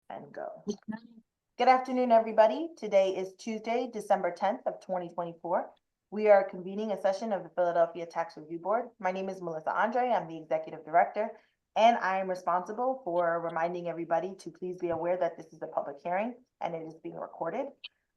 And go. Good afternoon, everybody. Today is Tuesday, December 10th of 2024. We are convening a session of the Philadelphia Tax Review Board. My name is Melissa Andre. I'm the Executive Director, and I am responsible for reminding everybody to please be aware that this is a public hearing and it is being recorded.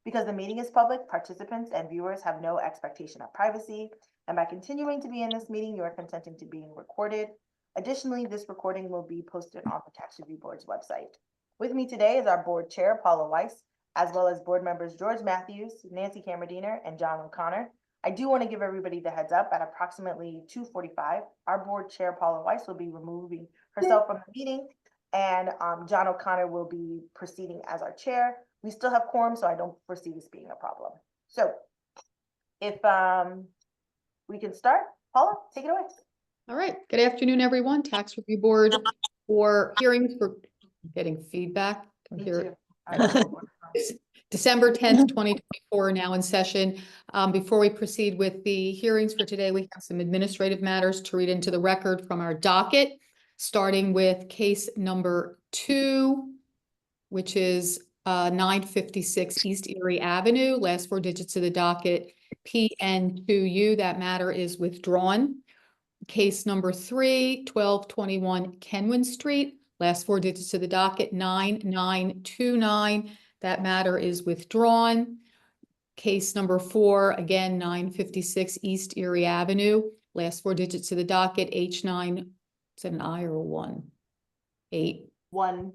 Because the meeting is public, participants and viewers have no expectation of privacy. And by continuing to be in this meeting, you are consenting to being recorded. Additionally, this recording will be posted on the Tax Review Board's website. With me today is our board chair, Paula Weiss, as well as board members George Matthews, Nancy Cameradiner, and John O'Connor. I do want to give everybody the heads up at approximately 2:45. Our board chair, Paula Weiss, will be removing herself from the meeting, and John O'Connor will be proceeding as our chair. We still have quorum, so I don't foresee this being a problem. So if we can start, Paula, take it away. All right. Good afternoon, everyone. Tax Review Board for hearings for getting feedback. December 10th, 2024, now in session. Before we proceed with the hearings for today, we have some administrative matters to read into the record from our docket, starting with case number 2, which is 956 East Erie Avenue. Last 4 digits of the docket, PN2U. That matter is withdrawn. Case number 3, 1221 Kenwin Street. Last 4 digits of the docket, 9929. That matter is withdrawn. Case number 4, again, 956 East Erie Avenue. Last 4 digits of the docket, H9. Is that an I or a 1? 8. 1.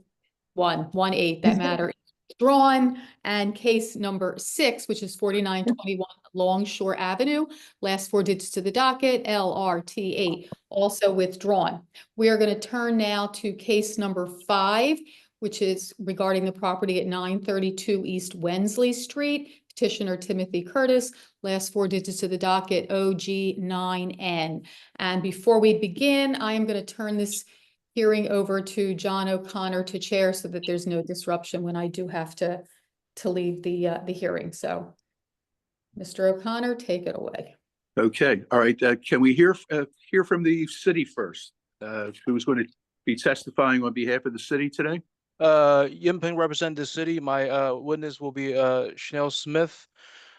118. That matter is withdrawn. And case number 6, which is 4921 Longshore Avenue. Last 4 digits of the docket, LRT8, also withdrawn. We are going to turn now to case number 5, which is regarding the property at 932 East Wensley Street. Petitioner Timothy Curtis. Last 4 digits of the docket, OG9N. And before we begin, I am going to turn this hearing over to John O'Connor to chair so that there's no disruption when I do have to leave the hearing. So, Mr. O'Connor, take it away. Okay. All right. Can we hear from the city first? Who's going to be testifying on behalf of the city today? Yim Peng represent the city. My witness will be Chanel Smith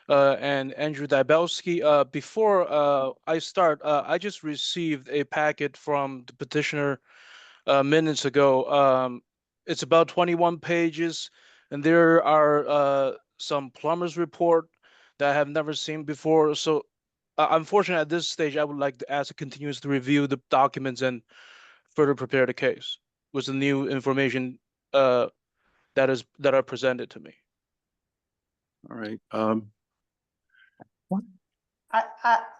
and Andrew Dybelski. Before I start, I just received a packet from the petitioner minutes ago. It's about 21 pages, and there are some plumber's report that I have never seen before. So unfortunately, at this stage, I would like to ask a continuous to review the documents and further prepare the case with the new information that are presented to me. All right.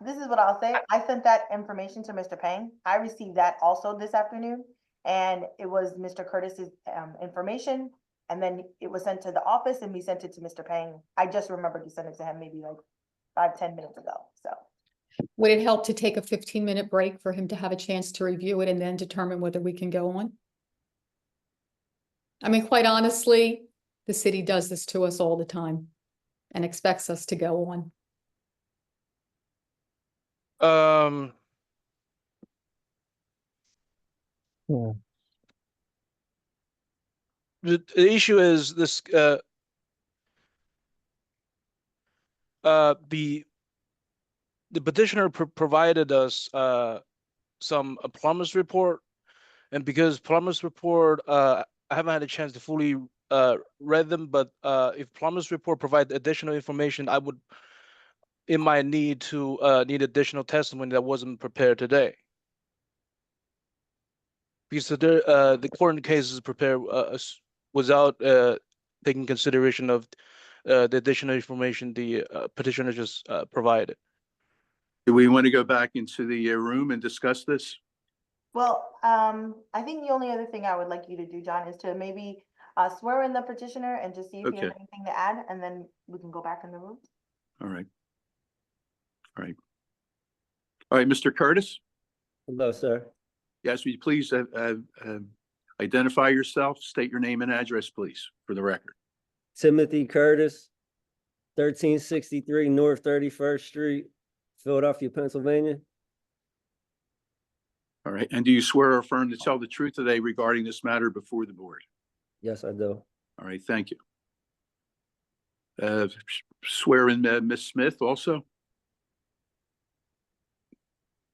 This is what I'll say. I sent that information to Mr. Peng. I received that also this afternoon, and it was Mr. Curtis's information, and then it was sent to the office, and we sent it to Mr. Peng. I just remembered to send it to him maybe like 5-10 minutes ago. So, would it help to take a 15-minute break for him to have a chance to review it and then determine whether we can go on? I mean, quite honestly, the city does this to us all the time and expects us to go on. Yeah. The issue is this the petitioner provided us some plumber's report, and because plumber's report I haven't had a chance to fully read them, but if plumber's report provide additional information, I would might need additional testimony that wasn't prepared today, because the current case is prepared without taking consideration of the additional information the petitioner just provided. Do we want to go back into the room and discuss this? well, I think the only other thing I would like you to do, John, is to maybe swear in the petitioner and just see if he has anything to add, and then we can go back in the room. All right. All right. All right, Mr. Curtis? Hello, sir. Yes, will you please identify yourself, state your name and address, please, for the record. Timothy Curtis, 1363 North 31st Street, Philadelphia, Pennsylvania. All right. And do you swear or affirm to tell the truth today regarding this matter before the board? Yes, I do. All right, thank you. Swear in Ms. Smith also?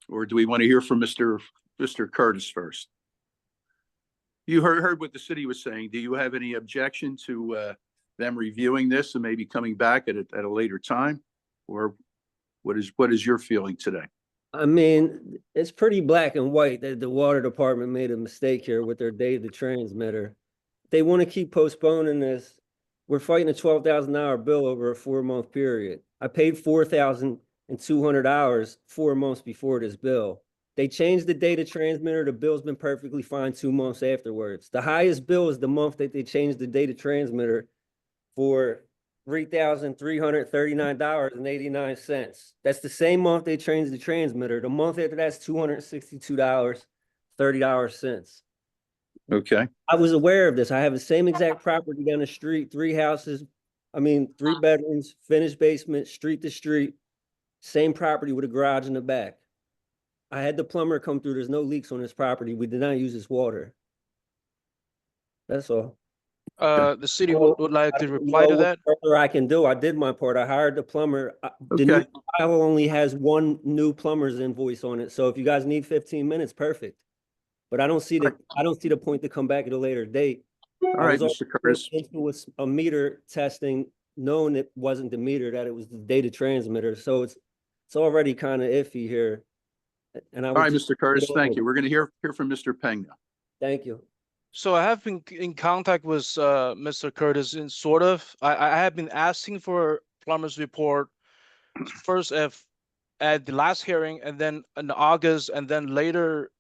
Or do we want to hear from Mr. Curtis first? You heard what the city was saying. Do you have any objection to them reviewing this and maybe coming back at a later time? Or what is your feeling today? I mean, it's pretty black and white that the water department made a mistake here with their data transmitter. They want to keep postponing this. We're fighting a $12,000 bill over a 4-month period. I paid $4,200 4 months before this bill. They changed the data transmitter. The bill's been perfectly fine 2 months afterwards. The highest bill is the month that they changed the data transmitter for $3,339.89. That's the same month they changed the transmitter. The month after that's $262.30. Okay, I was aware of this. I have the same exact property down the street, 3 houses. 3 bedrooms, finished basement, street to street, same property with a garage in the back. I had the plumber come through. There's no leaks on this property. We did not use this water. That's all. The city would like I to don't reply to know what that. further I can do. I did my part. I hired the plumber. The new okay, file only has 1 new plumber's invoice on it. So if you guys need 15 minutes, perfect. But I don't see the point to come back at a later date. all I right, was Mr. Curtis. into a meter testing, knowing it wasn't the meter, that it was the data transmitter. So it's already kind of iffy here. And I All would right, just Mr. Curtis, thank you. We're going to hear from Mr. Pena. thank you. So I have been in contact with Mr. Curtis in sort of. I have been asking for plumber's report first at the last hearing, and then in August, and then later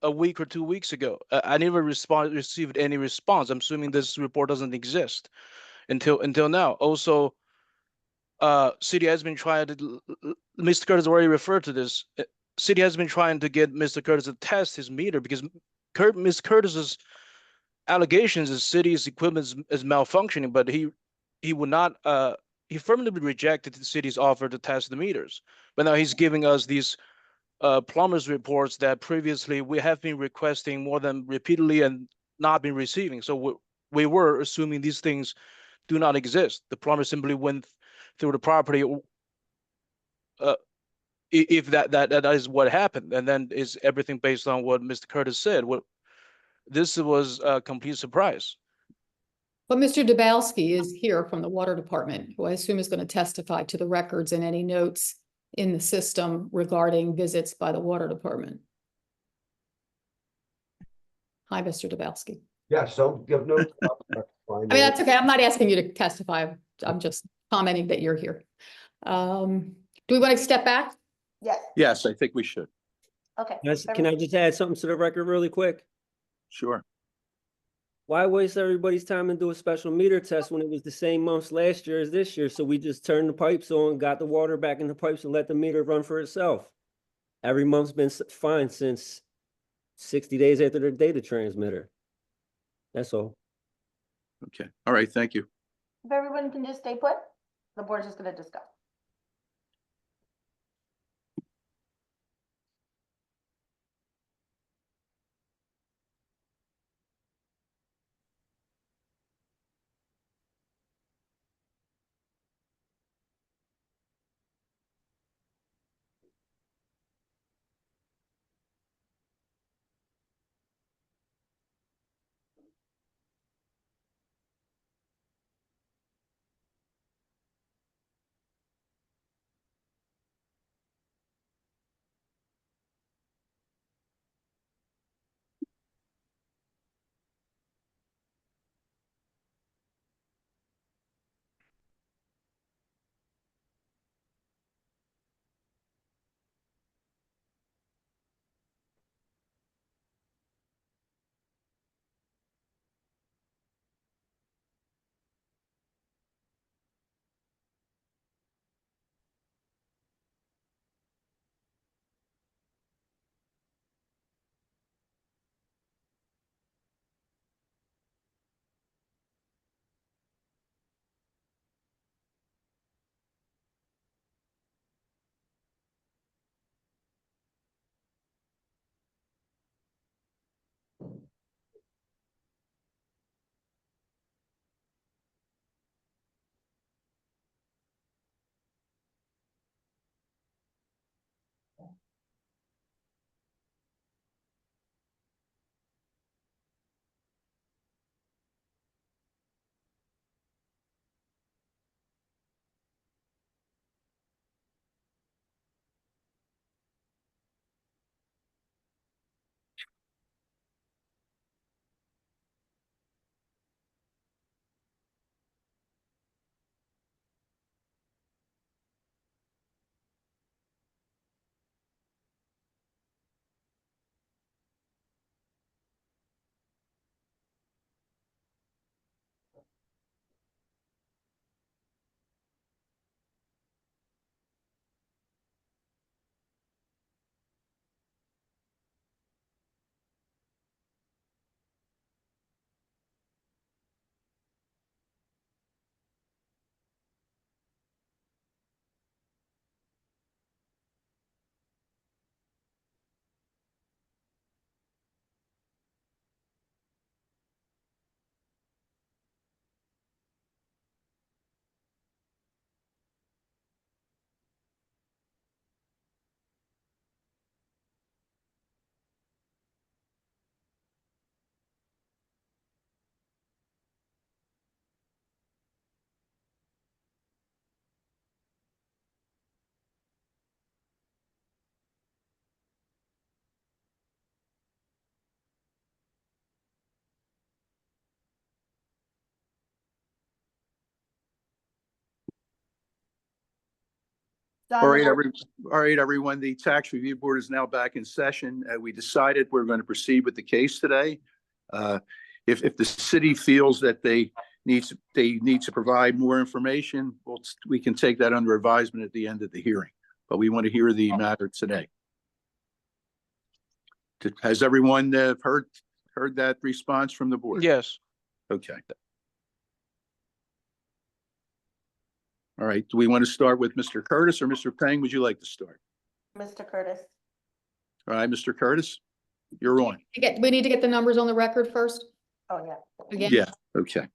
a week or 2 weeks ago. I never received any response. I'm assuming this report doesn't exist until now. Also, city has been trying to. Mr. Curtis already referred to this. City has been trying to get Mr. Curtis to test his meter because Ms. Curtis's allegations is city's equipment is malfunctioning, but he would not he firmly rejected the city's offer to test the meters. But now he's giving us these plumbers reports that previously we have been requesting more than repeatedly and not been receiving. So we were assuming these things do not exist. The plumber simply went through the property. If that is what happened, and then is everything based on what Mr. Curtis said? This was a complete surprise. But Mr. Dabalski is here from the Water Department, who I assume is going to testify to the records and any notes in the system regarding visits by the Water Department. Hi, Mr. Dabalski. Yeah, so give no. I mean, that's okay. I'm not asking you to testify. I'm just commenting that you're here. Do we want to step back? Yes, Yes, I think we should. okay. Can I just add something to the record really quick? Sure. Why waste everybody's time and do a special meter test when it was the same months last year as this year? So we just turned the pipes on, got the water back in the pipes and let the meter run for itself. Every month's been fine since 60 days after the data transmitter. That's all. Okay. All right. Thank you. If everyone can just stay put, the board's just gonna discuss. John, All right, everyone, the Tax Review Board is now back in session. We decided we're going to proceed with the case today. If the city feels that they need to provide more information, we can take that under advisement at the end of the hearing. But we want to hear the matter today. Has everyone heard that response from the board? Yes. Okay. All right. Do we want to start with Mr. Curtis or Mr. Peng? Would you like to start? Mr. Curtis. All right, Mr. Curtis, you're on. We need to get the numbers on the record first, Oh, yeah. again? Yeah, okay.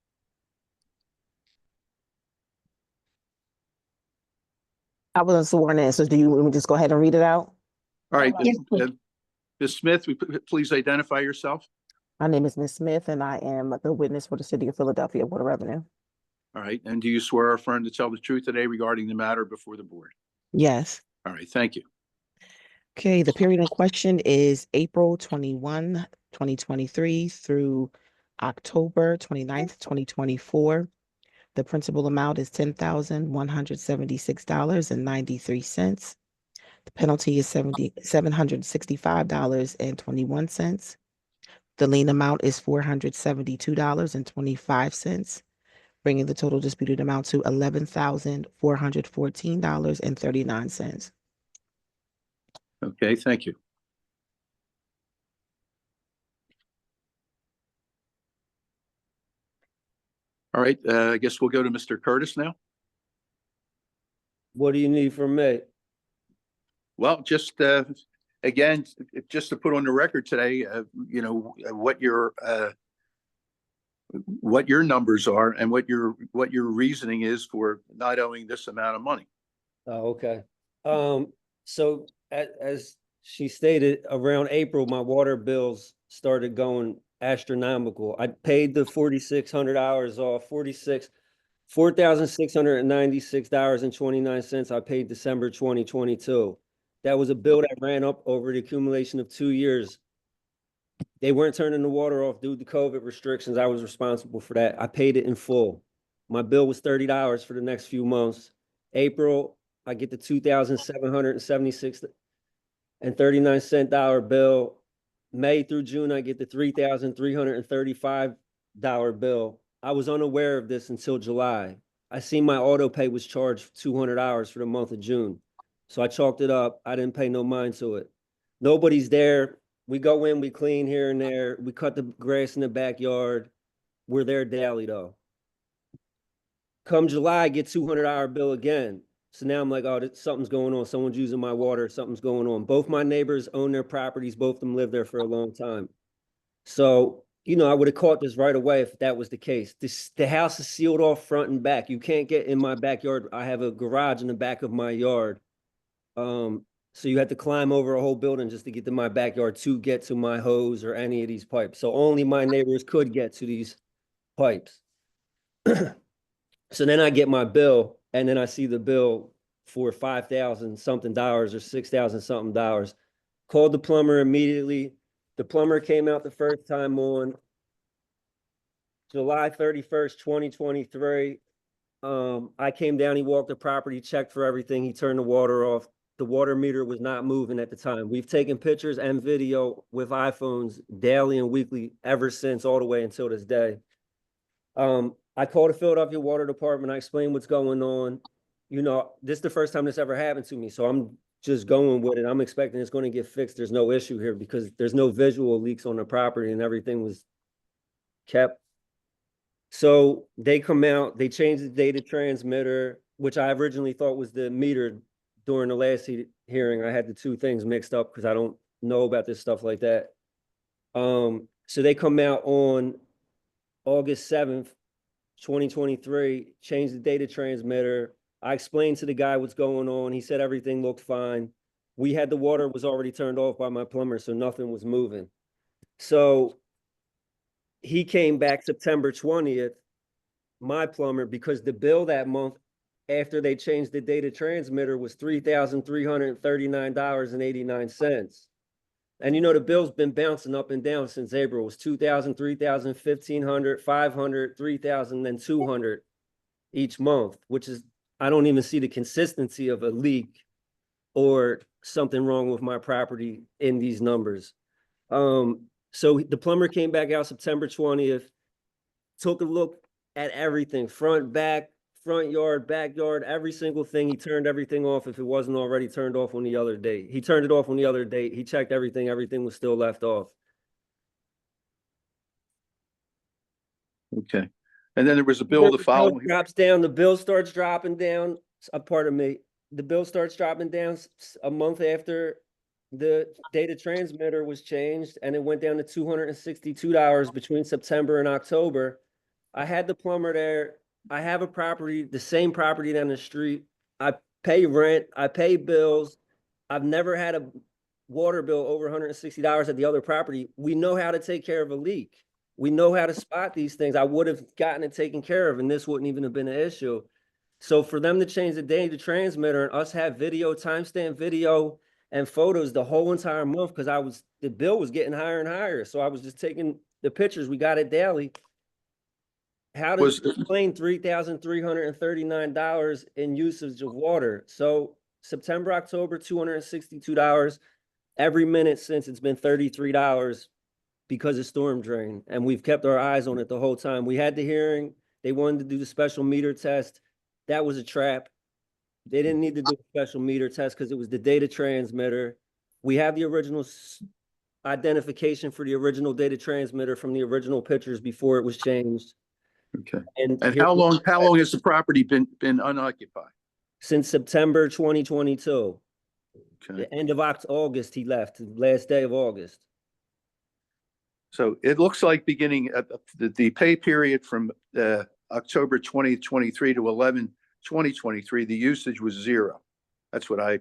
I wasn't sworn in, so do you want me to just go ahead and read it out? All right, Yes, Ms. Smith, please identify yourself. My name is Ms. Smith and I am the witness for the City of Philadelphia Board of Revenue. All right, and do you swear or affirm to tell the truth today regarding the matter before the board? Yes. All right, thank you. Okay, the period in question is April 21, 2023 through October 29th, 2024. The principal amount is $10,176.93. The penalty is $765.21. The lien amount is $472.25, bringing the total disputed amount to $11,414.39. Okay, thank you. All right, I guess we'll go to Mr. Curtis now. What do you need from me? Well, just again, just to put on the record today, you know, what your numbers are and what your reasoning is for not owing this amount of money. Oh, okay. So as she stated, around April, my water bills started going astronomical. I paid the 4,600 hours off, $4,696.29. I paid December 2022. That was a bill that ran up over the accumulation of 2 years. They weren't turning the water off due to COVID restrictions. I was responsible for that. I paid it in full. My bill was $30 for the next few months. April, I get the $2,776.39 bill. May through June, I get the $3,335 bill. I was unaware of this until July. I seen my auto pay was charged $200 for the month of June. So I chalked it up. I didn't pay no mind to it. Nobody's there. We go in, we clean here and there. We cut the grass in the backyard. We're there daily though. Come July, I get $200 bill again. So now I'm like, oh, something's going on. Someone's using my water. Something's going on. Both my neighbors own their properties. Both of them lived there for a long time. So, you know, I would have caught this right away if that was the case. The house is sealed off front and back. You can't get in my backyard. I have a garage in the back of my yard. So you had to climb over a whole building just to get to my backyard to get to my hose or any of these pipes. So only my neighbors could get to these pipes. So then I get my bill, and then I see the bill for $5,000 something or $6,000 something. Called the plumber immediately. The plumber came out the first time on July 31st, 2023. I came down, he walked the property, checked for everything. He turned the water off. The water meter was not moving at the time. We've taken pictures and video with iPhones daily and weekly ever since, all the way until this day. I called the Philadelphia Water Department. I explained what's going on. You know, this is the first time this ever happened to me. So I'm just going with it. I'm expecting it's going to get fixed. There's no issue here because there's no visual leaks on the property and everything was kept. So they come out, they change the data transmitter, which I originally thought was the meter. During the last hearing, I had the two things mixed up because I don't know about this stuff like that. So they come out on August 7th, 2023, change the data transmitter. I explained to the guy what's going on. He said everything looked fine. We had the water was already turned off by my plumber, so nothing was moving. So he came back September 20th, my plumber, because the bill that month after they changed the data transmitter was $3,339.89. And you know, the bill's been bouncing up and down since April. It was $2,000, $3,000, $1,500, $500, $3,000, then $200 each month, which is, I don't even see the consistency of a leak or something wrong with my property in these numbers. So the plumber came back out September 20th, took a look at everything, front, back, front yard, backyard, every single thing. He turned everything off if it wasn't already turned off on the other date. He turned it off on the other date. He checked everything. Everything was still left off. Okay. And then there was a bill the following. Drops down, the bill starts dropping down, pardon me, the bill starts dropping down a month after the data transmitter was changed, and it went down to $262 between September and October. I had the plumber there. I have a property, the same property down the street. I pay rent, I pay bills. I've never had a water bill over $160 at the other property. We know how to take care of a leak. We know how to spot these things. I would have gotten it taken care of, and this wouldn't even have been an issue. So for them to change the data transmitter and us have video, timestamp video and photos the whole entire month, because the bill was getting higher and higher. So I was just taking the pictures. We got it daily. How does it explain $3,339 in usage of water? So September, October, $262 every minute since. It's been $33 because of storm drain, and we've kept our eyes on it the whole time. We had the hearing. They wanted to do the special meter test. That was a trap. They didn't need to do a special meter test because it was the data transmitter. We have the original identification for the original data transmitter from the original pictures before it was changed. Okay. And And how long has the property been unoccupied? Since September 2022. Okay. The end of August, he left, the last day of August. So it looks like beginning at the pay period from October 2023 to 11/2023, the usage was zero. That's what I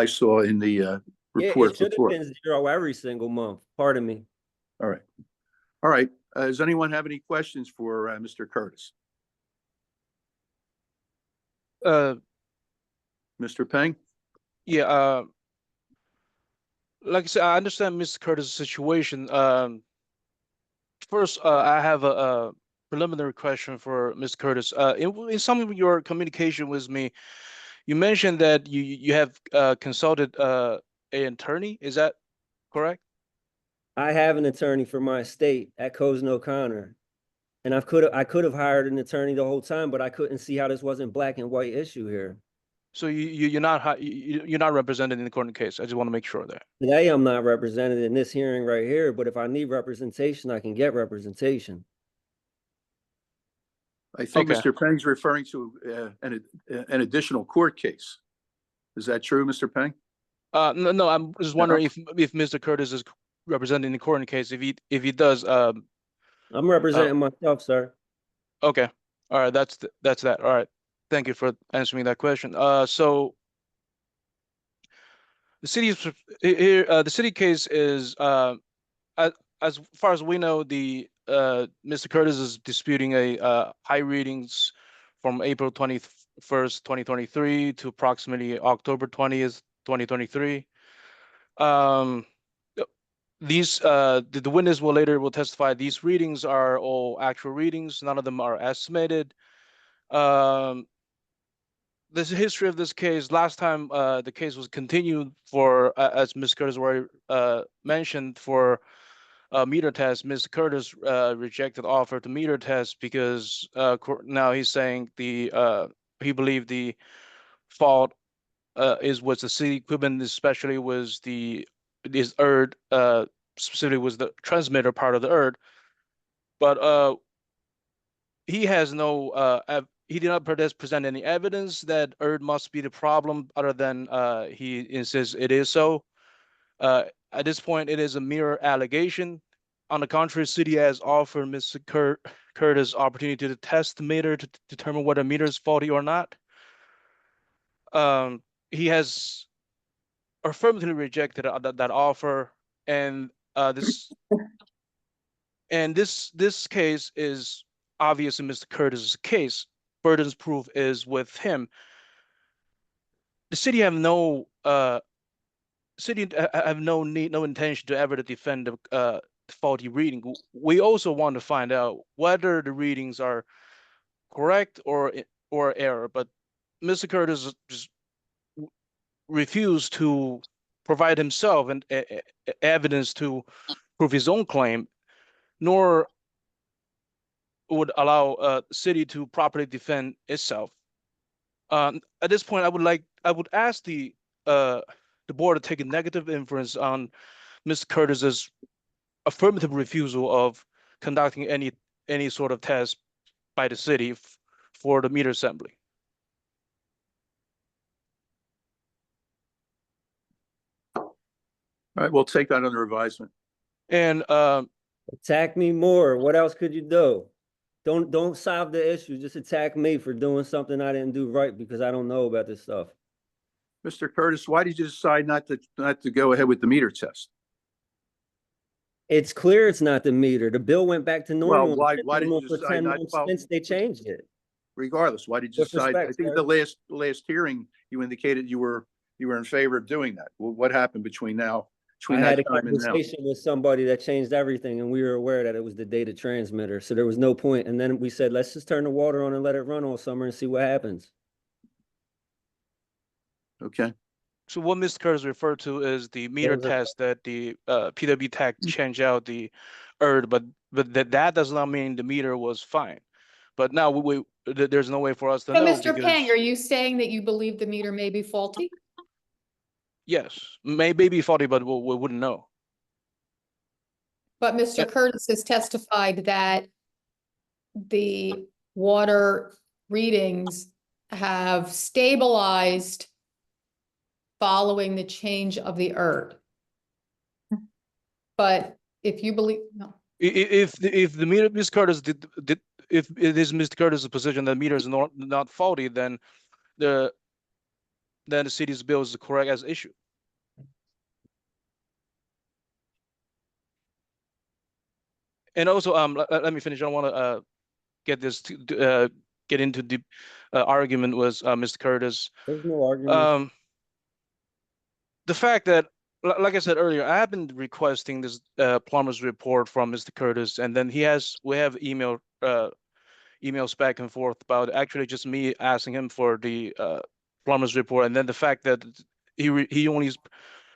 saw in the report. It should have been zero every single month. Pardon me. All right. All right. Does anyone have any questions for Mr. Curtis? Mr. Peng? Yeah, like I said, I understand Mr. Curtis' situation. First, I have a preliminary question for Mr. Curtis. In some of your communication with me, you mentioned that you have consulted an attorney. Is that correct? I have an attorney for my estate at Cozen O'Connor. And I could have hired an attorney the whole time, but I couldn't see how this wasn't black and white issue here. So you're not represented in the court case. I just want to make sure there. Today, I'm not represented in this hearing right here, but if I need representation, I can get representation. I think Okay. Mr. Peng's referring to an additional court case. Is that true, Mr. Peng? No, I'm just wondering if Mr. Curtis is representing the court case. If he does, I'm representing myself, sir. okay. All right, that's that. All right. Thank you for answering that question. So the city's here, the city case is as far as we know, the Mr. Curtis is disputing a high readings from April 21st, 2023 to approximately October 20th, 2023. These the witness will testify these readings are all actual readings. None of them are estimated. There's a history of this case. Last time the case was continued for, as Ms. Curtis already mentioned, for a meter test. Ms. Curtis rejected offer to meter test because now he's saying he believed the fault was the city equipment, especially was this ERD, specifically was the transmitter part of the ERD. But he has no he did not present any evidence that ERD must be the problem, other than he insists it is so. At this point, it is a mere allegation. On the contrary, city has offered Mr. Curtis opportunity to test the meter to determine whether the meter is faulty or not. He has affirmatively rejected that offer, and this case is obviously Mr. Curtis's case. Burden's proof is with him. The city have no intention to ever defend the faulty reading. We also want to find out whether the readings are correct or error. But Mr. Curtis just refused to provide himself and evidence to prove his own claim, nor would allow the city to properly defend itself. At this point, I would ask the board to take a negative inference on Ms. Curtis's affirmative refusal of conducting any sort of test by the city for the meter assembly. All right, we'll take that under advisement. And Attack me more. What else could you do? Don't solve the issue. Just attack me for doing something I didn't do right because I don't know about this stuff. Mr. Curtis, why did you decide not to go ahead with the meter test? It's clear it's not the meter. The bill went back to normal. why- It's been why did you normal for decide 10 not to months follow- since they changed it? Regardless, why did you With decide? I respect, think sir. the last hearing, you indicated you were in favor of doing that. What happened between I that had a time and now? conversation with somebody that changed everything and we were aware that it was the data transmitter. So there was no point. And then we said, let's just turn the water on and let it run all summer and see what happens. Okay, so what Mr. Curtis referred to is the meter was a- test that the PW Tech changed out the ERD, but that does not mean the meter was fine. But now there's no way for us to So, know Mr. Peng, because are you saying that you believe the meter may be faulty? yes, may be faulty, but we wouldn't know. But Mr. Curtis has testified that the water readings have stabilized following the change of the ERD. But if you believe, no, If the meter, Ms. Curtis if it is Mr. Curtis' position that meter is not faulty, then the city's bill is correct as issued. And also, let me finish. I don't want to get into the argument with Mr. Curtis. There's no argument. The fact that, like I said earlier, I have been requesting this plumber's report from Mr. Curtis, and then we have emails back and forth about actually just me asking him for the plumber's report, and then the fact that he only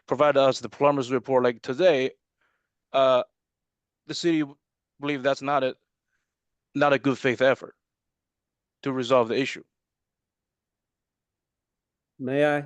provided us the plumber's report like today. The city believe that's not a good faith effort to resolve the issue. May I?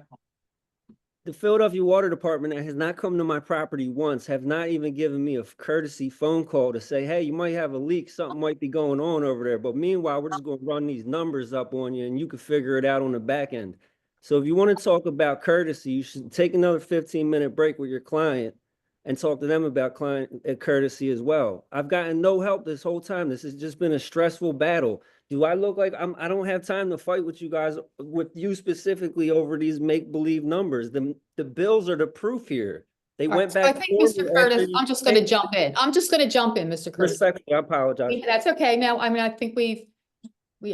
The Philadelphia Water Department has not come to my property once, have not even given me a courtesy phone call to say, hey, you might have a leak, something might be going on over there. But meanwhile, we're just going to run these numbers up on you and you can figure it out on the back end. So if you want to talk about courtesy, you should take another 15-minute break with your client and talk to them about client courtesy as well. I've gotten no help this whole time. This has just been a stressful battle. Do I look like I don't have time to fight with you guys, with you specifically over these make-believe numbers? The bills are the proof here. They all right, went so back. I think, Mr. Curtis, I'm just gonna jump in. Mr. Curtis. Respectfully, I apologize. That's okay. No, I mean, I think we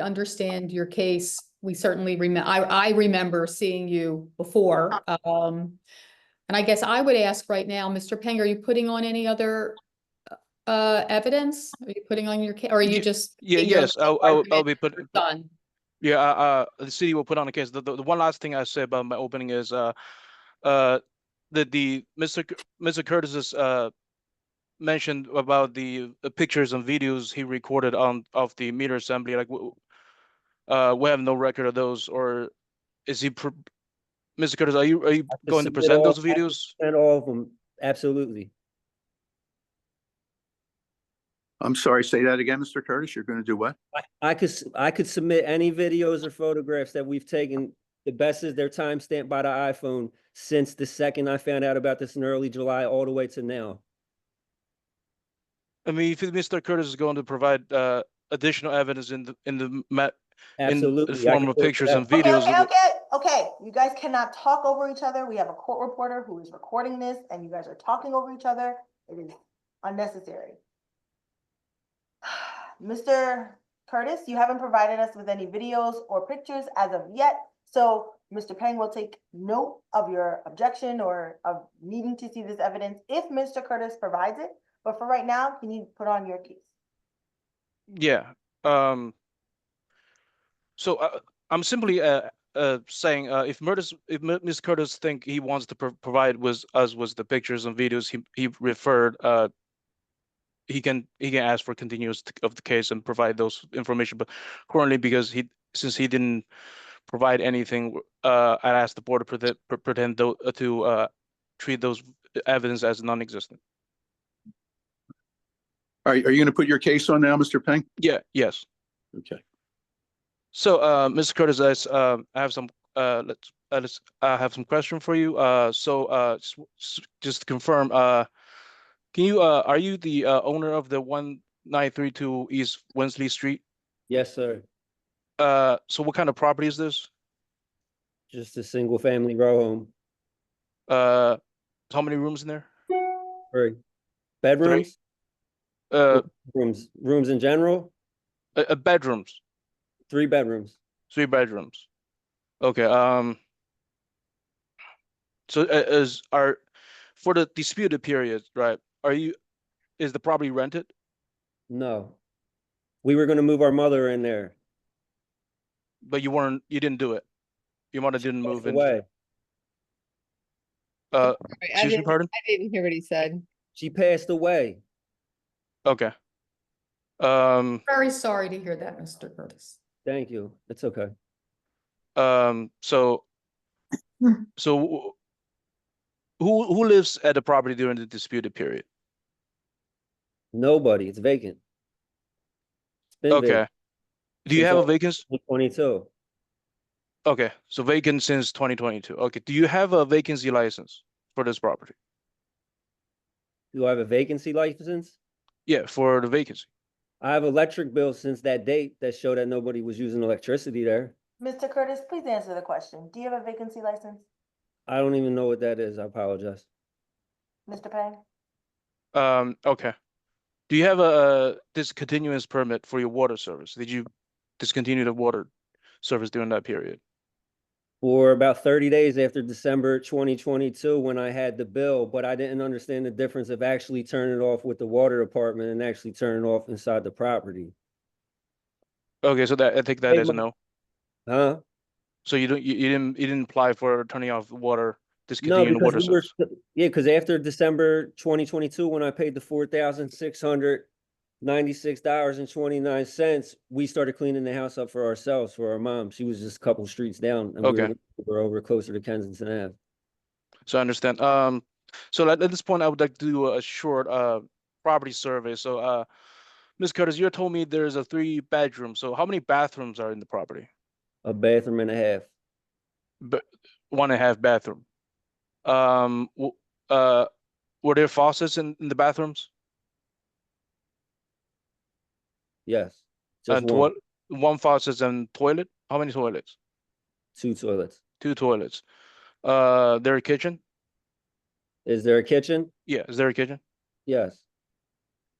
understand your case. We certainly I remember seeing you before. And I guess I would ask right now, Mr. Peng, are you putting on any other evidence? Are you putting on your case, or are you just? Yes, I'll be putting. Done. Yeah, the city will put on a case. The one last thing I say about my opening is the Mr. Curtis's mentioned about the pictures and videos he recorded of the meter assembly. Like we have no record of those, or is he? Mr. Curtis, are you going to present those videos? And all of them, absolutely. I'm sorry, say that again, Mr. Curtis. You're going to do what? I could submit any videos or photographs that we've taken. The best is they're timestamped by the iPhone since the second I found out about this in early July all the way to now. I mean, if Mr. Curtis is going to provide additional evidence in the Absolutely. in the form I of can pictures that. and videos. Okay. You guys cannot talk over each other. We have a court reporter who is recording this and you guys are talking over each other. It is unnecessary. Mr. Curtis, you haven't provided us with any videos or pictures as of yet. So Mr. Peng will take note of your objection or of needing to see this evidence if Mr. Curtis provides it. But for right now, can you put on your case? Yeah. So I'm simply saying, if Ms. Curtis think he wants to provide us with the pictures and videos he referred, he can ask for continuance of the case and provide those information. But currently, because since he didn't provide anything, I'd ask the board to to treat those evidence as non-existent. All right, are you going to put your case on now, Mr. Peng? Yeah. Yes. Okay. So, Mr. Curtis, I have some I have some question for you. Just to confirm, can you are you the owner of the 1932 East Wensley Street? Yes, sir. So what kind of property is this? Just a single family row home. How many rooms in there? 3 bedrooms, rooms in general, Bedrooms, 3 bedrooms. 3 bedrooms. Okay. So for the disputed period, right? Is the property rented? No. We were gonna move our mother in there. But you didn't do it. Your mother didn't move in. Away. Excuse me, pardon? I didn't hear what he said. She passed away. Okay. Very sorry to hear that, Mr. Curtis. Thank you. It's okay. So who lives at the property during the disputed period? Nobody. It's vacant. It's been Okay. vacant Do you since have a all- vacancy? 2022. Okay, so vacant since 2022. Okay, do you have a vacancy license for this property? Do I have a vacancy license? Yeah, for the vacancy. I have electric bills since that date that show that nobody was using electricity there. Mr. Curtis, please answer the question. Do you have a vacancy license? I don't even know what that is. I apologize. Mr. Peng? Okay. Do you have a discontinuance permit for your water service? Did you discontinue the water service during that period? For about 30 days after December 2022, when I had the bill, but I didn't understand the difference of actually turning it off with the water department and actually turning it off inside the property. Okay, so I think that Hey, is a Ma- no. Huh? So you didn't apply for turning off the water, No, discontinuing the because water we were, service. yeah, because after December 2022, when I paid the $4,696.29, we started cleaning the house up for ourselves, for our mom. She was just a couple streets down, and Okay. we're over closer to Kensington Ave. So I understand. So at this point, I would like to do a short property survey. So Ms. Curtis, you told me there's a 3 bedroom. So how many bathrooms are in the property? A bathroom and a half. 1.5 bathroom. Were there faucets in the bathrooms? Yes. Just And one. one faucet and toilet? How many toilets? 2 toilets. 2 toilets. There a kitchen? Is there a kitchen? Yeah, is there a kitchen? Yes.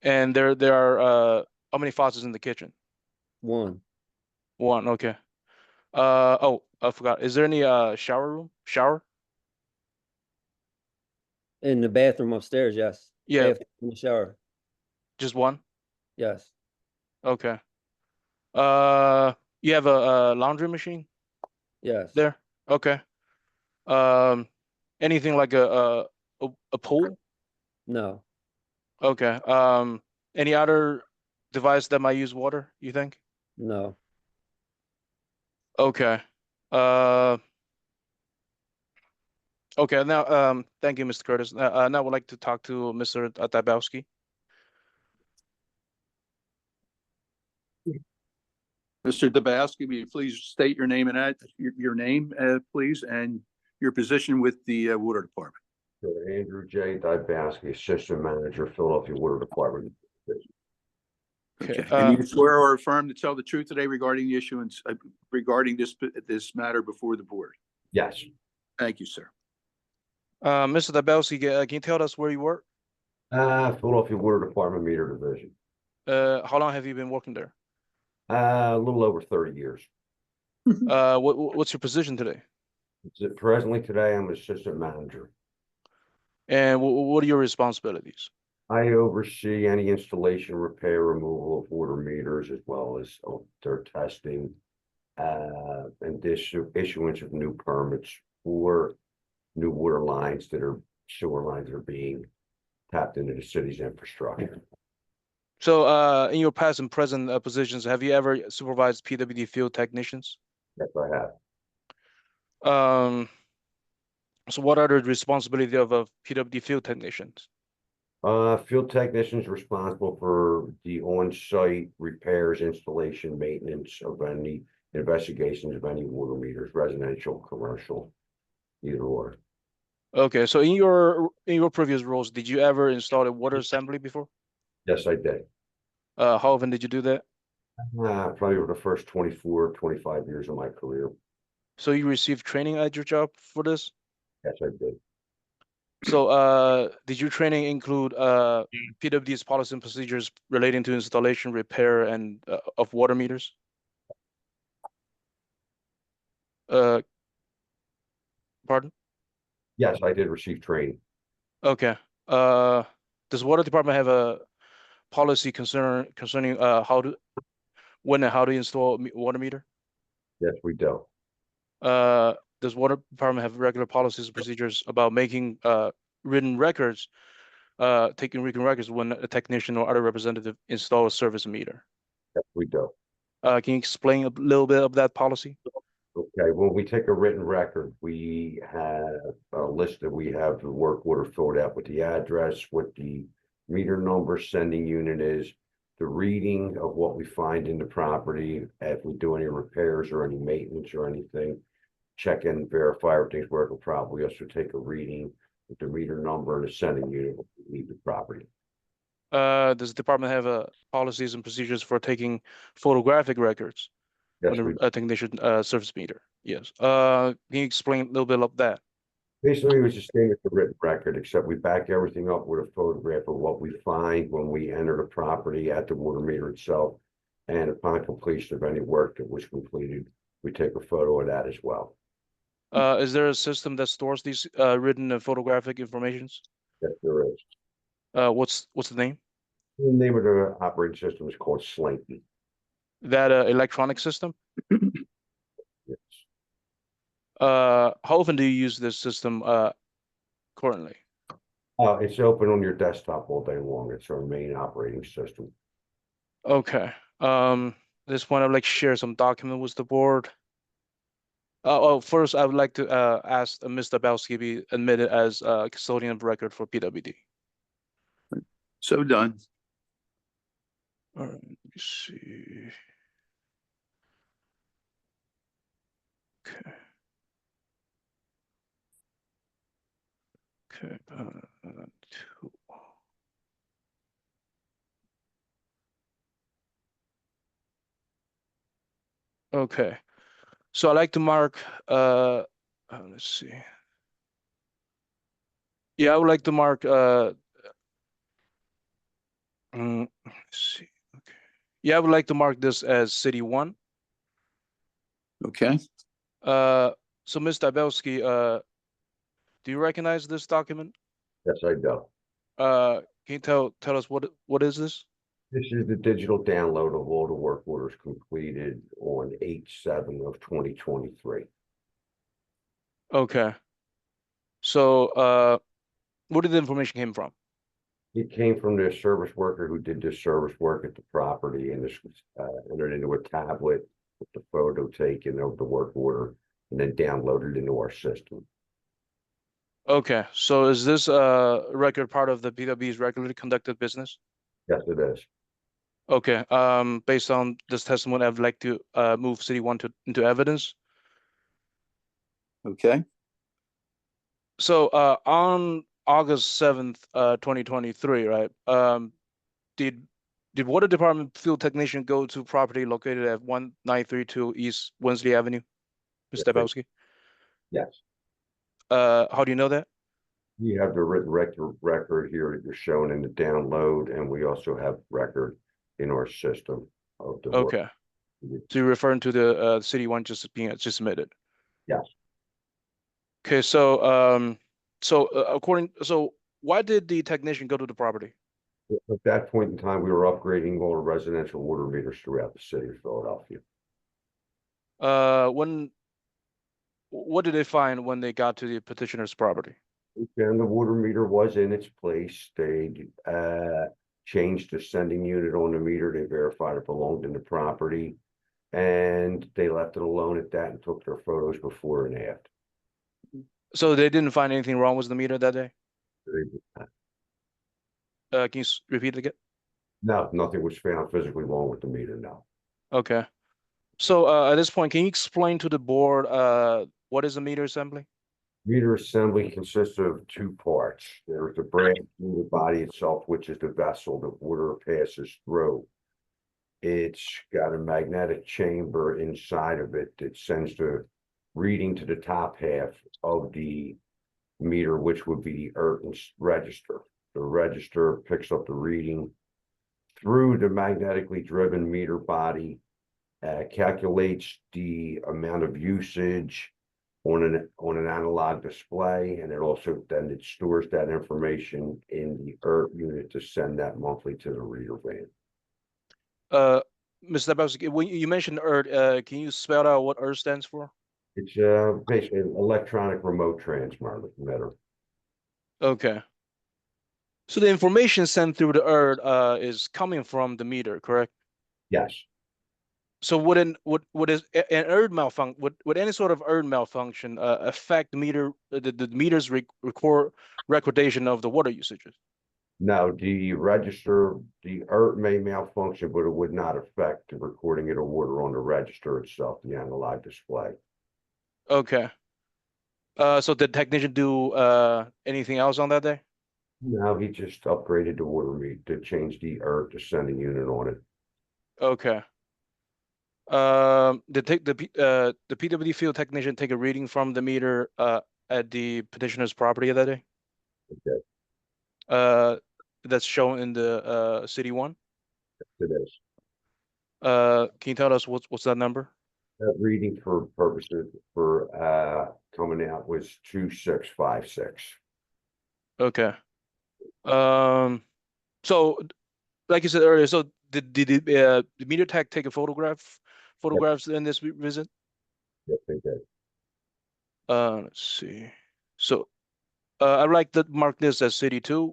And there are how many faucets in the kitchen? 1. 1, okay. Oh, I forgot. Is there any shower room? Shower? In the bathroom upstairs, yes. Yeah. Bathroom in the shower, Just 1? yes. Okay. You have a laundry machine Yes. there? Okay. Anything like a pool? No. Okay. Any other device that might use water, you think? No. Okay. Okay, now, thank you, Mr. Curtis. Now I would like to talk to Mr. Dabowski. Mr. Dabowski, will you please state your name and your name, please, and your position with the water department? Sure. Andrew J. Dybowski, Assistant Manager, Philadelphia Water Department. Okay, Okay, and you swear or affirm to tell the truth today regarding the issuance, regarding this matter before the board? Yes, Thank you, sir. Mr. Dabowski, can you tell us where you work? Philadelphia Water Department Meter Division. How long have you been working there? A little over 30 years. What's your position today? Presently today, I'm Assistant Manager. And what are your responsibilities? I oversee any installation, repair, removal of water meters, as well as their testing and this issuance of new permits for new water lines that are sewer lines that are being tapped into the city's infrastructure. So, in your past and present positions, have you ever supervised PWD field technicians? Yes, I have. So what are the responsibility of a PWD field technicians? Field technicians responsible for the on-site repairs, installation, maintenance of any investigations of any water meters, residential, commercial, either or. Okay, so in your previous roles, did you ever install a water assembly before? Yes, I did. How often did you do that? Probably over the first 24, 25 years of my career. So you received training at your job for this? Yes, I did. So, did your training include PWD's policy and procedures relating to installation, repair, and of water meters? Pardon? Yes, I did receive training. Okay. Does water department have a policy concerning when and how to install water meter? Yes, we do. Does water department have regular policies and procedures about making written records, taking written records when a technician or other representative install a service meter? Yes, we do. Can you explain a little bit of that policy? Okay, when we take a written record, we have a list that we have the work order filled out with the address, what the meter number sending unit is, the reading of what we find in the property, if we do any repairs or any maintenance or anything, check and verify everything's working properly. We also take a reading with the meter number and the sending unit when we leave the property. Does the department have policies and procedures for taking photographic records Yes, when we, a technician service meter? Yes. Can you explain a little bit of that? basically it was the same as the written record, except we back everything up with a photograph of what we find when we enter the property at the water meter itself. And upon completion of any work that was completed, we take a photo of that as well. Is there a system that stores these written and photographic informations? Yes, there is. What's the name? The name of the operating system is called Slinky. That electronic system? Yes. How often do you use this system currently? It's open on your desktop all day long. It's our main operating system. Okay. At this point, I'd like to share some document with the board. First, I would like to ask Ms. Dabowski be admitted as custodian of record for PWD. So done. All right, let me see. Okay. Okay. Two. Okay. So I like to mark. Let's see. Yeah, I would like to mark. Let's see. Okay. Yeah, I would like to mark this as City 1. Okay. So Ms. Dabowski, do you recognize this document? Yes, I do. Can you tell us what is this? This is the digital download of all the work orders completed on 8/7 of 2023. Okay. So where did the information came from? It came from the service worker who did this service work at the property, and this was entered into a tablet with the photo taken of the work order and then downloaded into our system. Okay, so is this record part of the PWD's regularly conducted business? Yes, it is. Okay, based on this testimony, I'd like to move City 1 into evidence. Okay. So on August 7th, 2023, right? Did Water Department field technician go to property located at 1932 East Wensley Avenue, Ms. Yes, they- Dabowski? Yes. How do you know that? You have the written record here that you're showing in the download, and we also have record in our system of the work. Okay, so you're referring to the City 1 just being just submitted? Yes. Okay, so so why did the technician go to the property? At that point in time, we were upgrading all the residential water meters throughout the city of Philadelphia. What did they find when they got to the petitioner's property? And the water meter was in its place. They changed the sending unit on the meter. They verified it belonged in the property. And they left it alone at that and took their photos before and after. So they didn't find anything wrong with the meter that day? Can you repeat it again? No, nothing was found physically wrong with the meter, no. Okay. So at this point, can you explain to the board what is a meter assembly? Meter assembly consists of two parts. There's the brass meter body itself, which is the vessel that water passes through. It's got a magnetic chamber inside of it that sends the reading to the top half of the meter, which would be the earth register. The register picks up the reading through the magnetically driven meter body, calculates the amount of usage on an analog display, and it stores that information in the ERT unit to send that monthly to the reader van. Mr. Dabowski, when you mentioned ERT, can you spell out what ERT stands for? It's basically an electronic remote transmitter. Okay. So the information sent through the ERT is coming from the meter, correct? Yes. So would an ERT malfunction, would any sort of ERT malfunction affect the meter's recordation of the water usages? No, the register, the ERT may malfunction, but it would not affect the recording of the water on the register itself, the analog display. Okay. So did the technician do anything else on that day? No, he just upgraded the water meter to change the ERT to sending unit on it. Okay. The PWD field technician take a reading from the meter at the petitioner's property that day? Okay. That's shown in the city one? It is. Can you tell us what's that number? That reading for purposes for coming out was 2656. Okay. So like you said earlier, so did the meter tech take a photographs in this visit? Yes, they did. Let's see. So I'd like to mark this as city 2.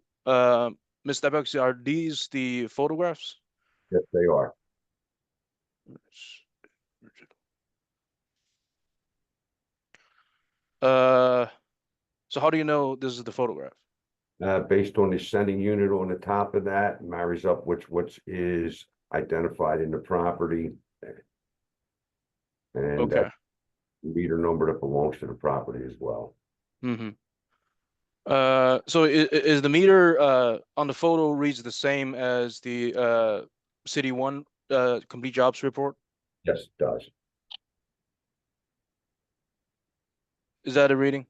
Ms. Dabowski, are these the photographs? Yes, they are. So how do you know this is the photograph? Based on the sending unit on the top of that, marries up which is identified in the property. And Okay. meter number that belongs to the property as well. Mm-hmm. So is the meter on the photo reads the same as the city 1 complete jobs report? Yes, it does. Is that a reading?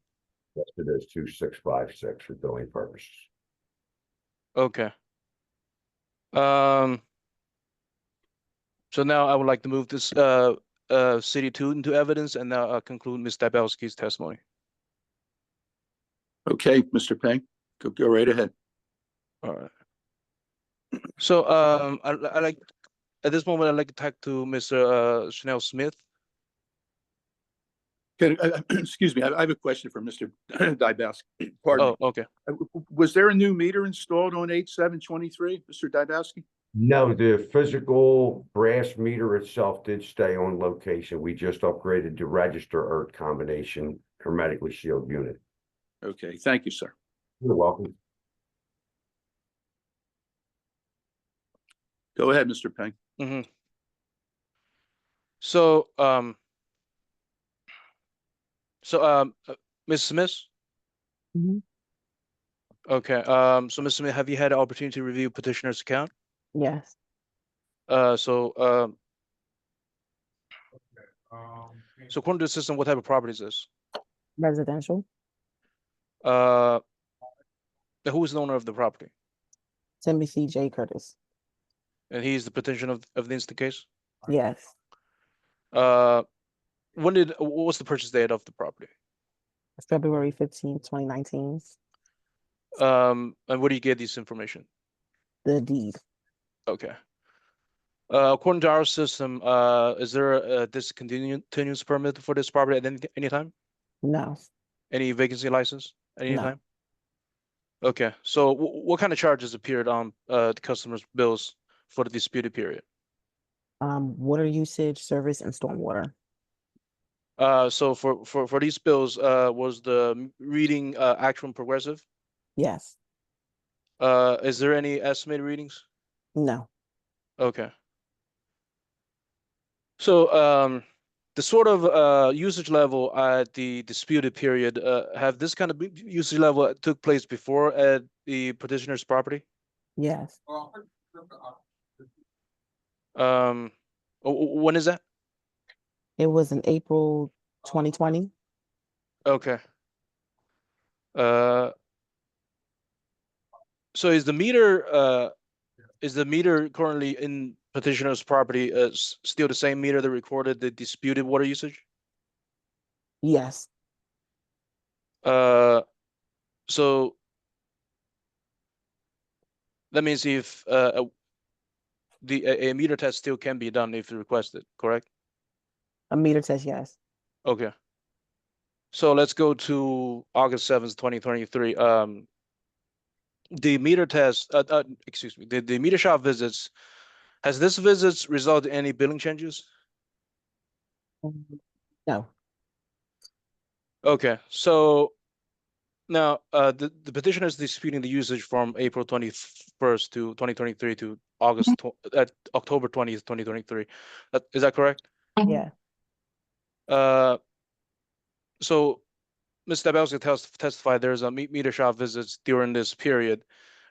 Yes, it is 2656 for billing purposes. Okay. So now I would like to move this city 2 into evidence and now conclude Ms. Dabowski's testimony. Okay, Mr. Peng, go right ahead. All right. So I like at this moment I'd like to talk to Mr. Chanel Smith. Excuse me, I have a question for Mr. Dybowski. Pardon me. Oh, okay. Was there a new meter installed on 8723, Mr. Dybowski? No, the physical brass meter itself did stay on location. We just upgraded the register ERT combination hermetically sealed unit. Okay, thank you, sir. You're welcome. Go ahead, Mr. Peng. Mm-hmm. So Ms. Smith? Mhm. Okay, so Ms. Smith, have you had an opportunity to review petitioner's account? Yes. So according to the system, what type of property is this? Residential. Who is the owner of the property? Timothy J. Curtis. And he's the petitioner of the instant case? Yes. What's the purchase date of the property? February 15, 2019. And where do you get this information? The deed. Okay. According to our system, is there a discontinuance permit for this property at any time? No, Any vacancy license at any No. time? Okay, so what kind of charges appeared on the customer's bills for the disputed period? water usage, service, and stormwater. So for these bills, was the reading actual and progressive? Yes, Is there any estimated readings? no, Okay. So the sort of usage level at the disputed period, have this kind of usage level took place before at the petitioner's property? yes. When is that? It was in April 2020. Okay. Uh, so is the meter currently in petitioner's property still the same meter that recorded the disputed water usage? Yes, So that means if a meter test still can be done if requested, correct? a meter test, yes. Okay. So let's go to August 7th, 2023. The meter test, excuse me, the meter shop visits, has this visits resulted in any billing changes? No, Okay, so now the petitioner is disputing the usage from April 21st to 2023 to October 20th, 2023. Is that correct? yeah, So Ms. Dabowski testified there's a meter shop visits during this period.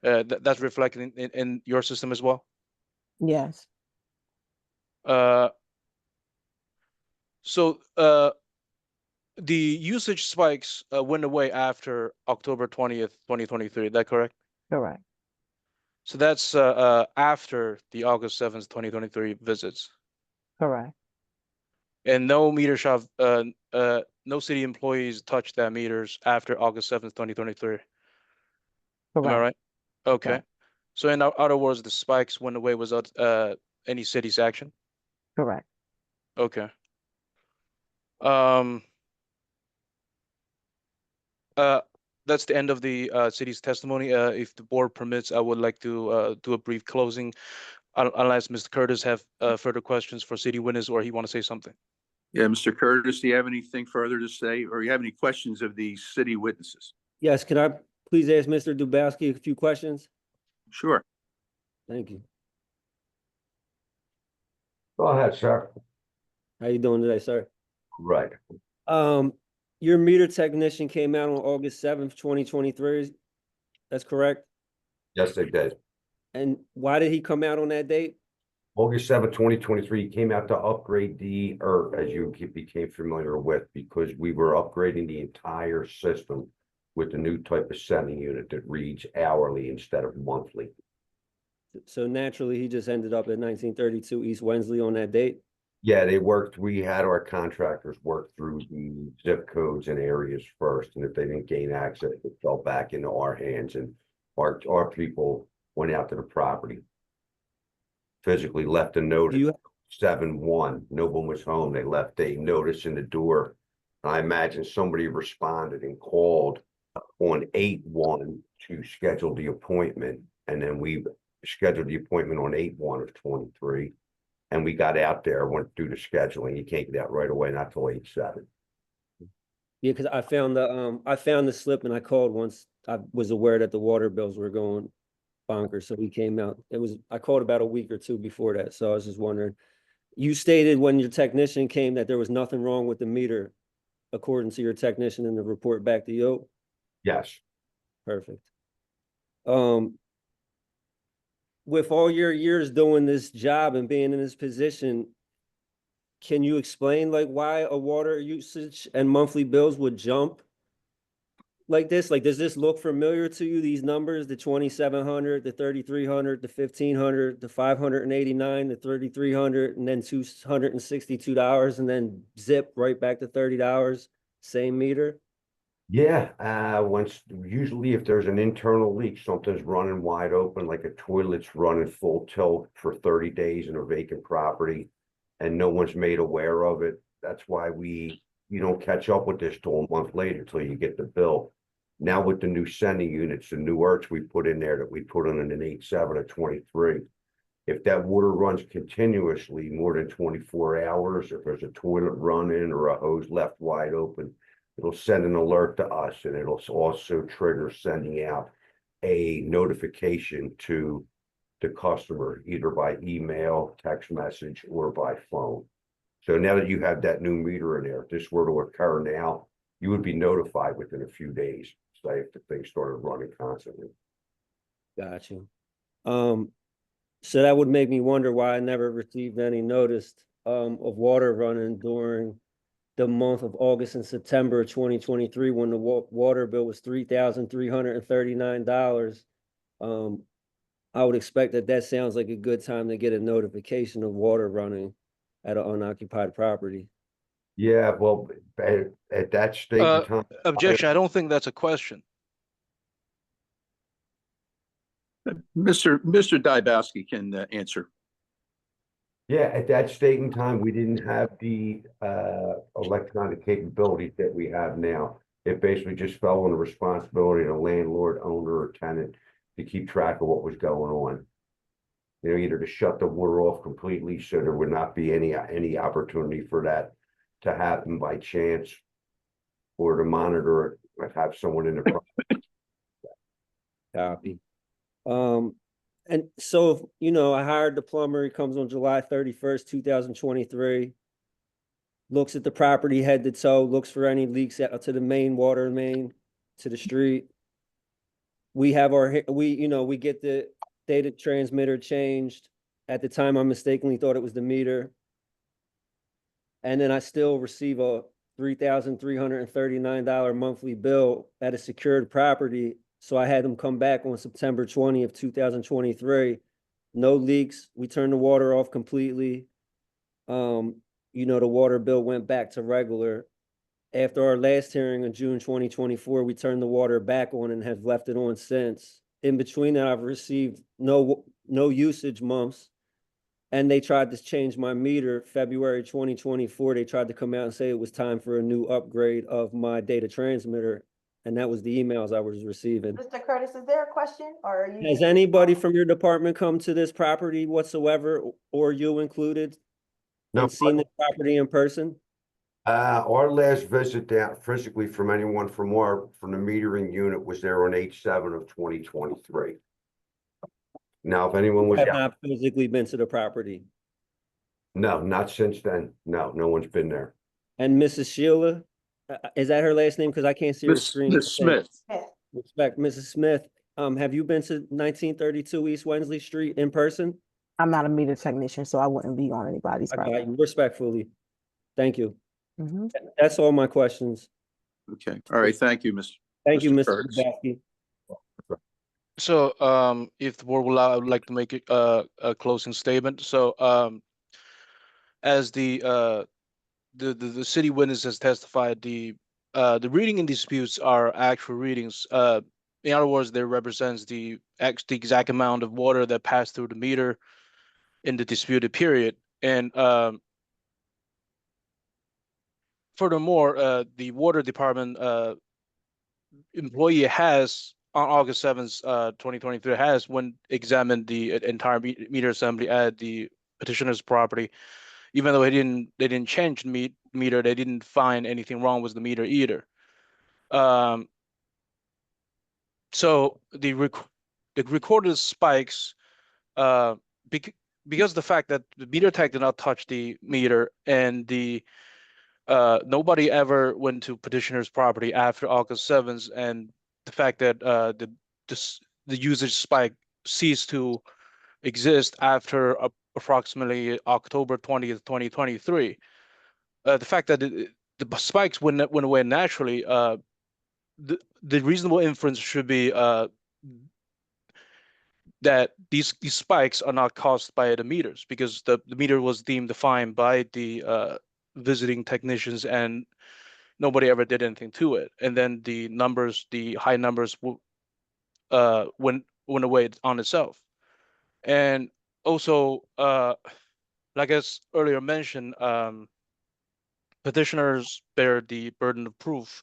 That's reflected in your system as well? yes, So the usage spikes went away after October 20th, 2023. Is that correct? correct, So that's after the August 7th, 2023 visits. correct, And no meter shop, no city employees touched that meters after August 7th, 2023. Am I correct, right? Okay. Correct. So in other words, the spikes went away without any city's action? correct. Okay. Um, that's the end of the city's testimony. If the board permits, I would like to do a brief closing, unless Mr. Curtis have further questions for city witness or he want to say something. Yeah, Mr. Curtis, do you have anything further to say, or you have any questions of the city witnesses? Yes, can I please ask Mr. Dubowski a few questions? Sure. Thank you. Go ahead, sir. How you doing today, sir? Right. Your meter technician came out on August 7th, 2023. That's correct? Yes, they did. And why did he come out on that date? August 7th, 2023, came out to upgrade the ERT, as you became familiar with, because we were upgrading the entire system with the new type of sending unit that reads hourly instead of monthly. So naturally, he just ended up at 1932 East Wensley on that date? Yeah, we had our contractors work through the zip codes and areas first, and if they didn't gain access, it fell back into our hands, and our people went out to the property. Physically left a note Do you, 7-1, no one was home, they left a notice in the door. I imagine somebody responded and called on 8-1 to schedule the appointment, and then we scheduled the appointment on 8-1 of 23. And we got out there, went through the scheduling. You can't get out right away, not till 8-7. yeah, because I found the slip and I called once I was aware that the water bills were going bonkers. So he came out. I called about a week or two before that. So I was just wondering, you stated when your technician came that there was nothing wrong with the meter, according to your technician in the report back to you? Yes. Perfect. With all your years doing this job and being in this position, can you explain like why a water usage and monthly bills would jump like this? Like, does this look familiar to you, these numbers, the 2,700, the 3,300, the 1,500, the 589, the 3,300, and then $262, and then zip right back to $30, same meter? Yeah, usually if there's an internal leak, something's running wide open, like a toilet's running full tilt for 30 days in a vacant property, and no one's made aware of it. That's why you don't catch up with this till a month later till you get the bill. Now with the new sending units, the new ERTs we put in there that we put on an 8.7 or 23. If that water runs continuously more than 24 hours, if there's a toilet running or a hose left wide open, it'll send an alert to us, and it'll also trigger sending out a notification to the customer, either by email, text message, or by phone. So now that you have that new meter in there, if this were to occur now, you would be notified within a few days, say if the thing started running constantly. Got you. So that would make me wonder why I never received any notice of water running during the month of August and September 2023, when the water bill was $3,339. I would expect that sounds like a good time to get a notification of water running at an unoccupied property. Yeah, well, at that state in time. Objection, I don't think that's a question. Mr. Dybowski can answer. Yeah, at that state in time, we didn't have the electronic capabilities that we have now. It basically just fell on the responsibility of the landlord, owner, or tenant to keep track of what was going on. You know, either to shut the water off completely so there would not be any opportunity for that to happen by chance, or to monitor it, like have someone in the property. Copy. And so, you know, I hired the plumber. He comes on July 31st, 2023. Looks at the property head to toe, looks for any leaks out to the main water main, to the street. We have we get the data transmitter changed. At the time, I mistakenly thought it was the meter. And then I still receive a $3,339 monthly bill at a secured property. So I had them come back on September 20th, 2023. No leaks. We turned the water off completely. The water bill went back to regular. After our last hearing in June 2024, we turned the water back on and have left it on since. In between that, I've received no usage months. And they tried to change my meter February 2024. They tried to come out and say it was time for a new upgrade of my data transmitter. And that was the emails I was receiving. Mr. Curtis, is there a question or are you? Has anybody from your department come to this property whatsoever, or you included? No. And seen the property in person? Our last visit down physically from anyone from the metering unit was there on 8/7 of 2023. Now, if anyone was, Have not physically been to the property. no, not since then. No one's been there. And Mrs. Sheila, is that her last name? Because I can't see her screen. Ms. Smith. Smith. Respect, Mrs. Smith. Have you been to 1932 East Wensley Street in person? I'm not a meter technician, so I wouldn't be on anybody's I got property. you. Respectfully. Thank you. Mhm. That's all my questions. Okay, all right, thank you, Mr. Thank you, Mr. Mr. Curtis. Dabowski. So, if the board will allow, I would like to make a closing statement. So, as the city witness has testified, the reading in disputes are actual readings. In other words, they represents the exact amount of water that passed through the meter in the disputed period. And furthermore, the water department employee has on August 7th, 2023, has when examined the entire meter assembly at the petitioner's property. Even though they didn't change the meter, they didn't find anything wrong with the meter either. So the recorded spikes, because the fact that the meter tech did not touch the meter, and nobody ever went to petitioner's property after August 7th, and the fact that the usage spike ceased to exist after approximately October 20th, 2023. The fact that the spikes went away naturally, the reasonable inference should be that these spikes are not caused by the meters, because the meter was deemed fine by the visiting technicians, and nobody ever did anything to it. And then the numbers, the high numbers went away on itself. And also, like as earlier mentioned, petitioners bear the burden of proof.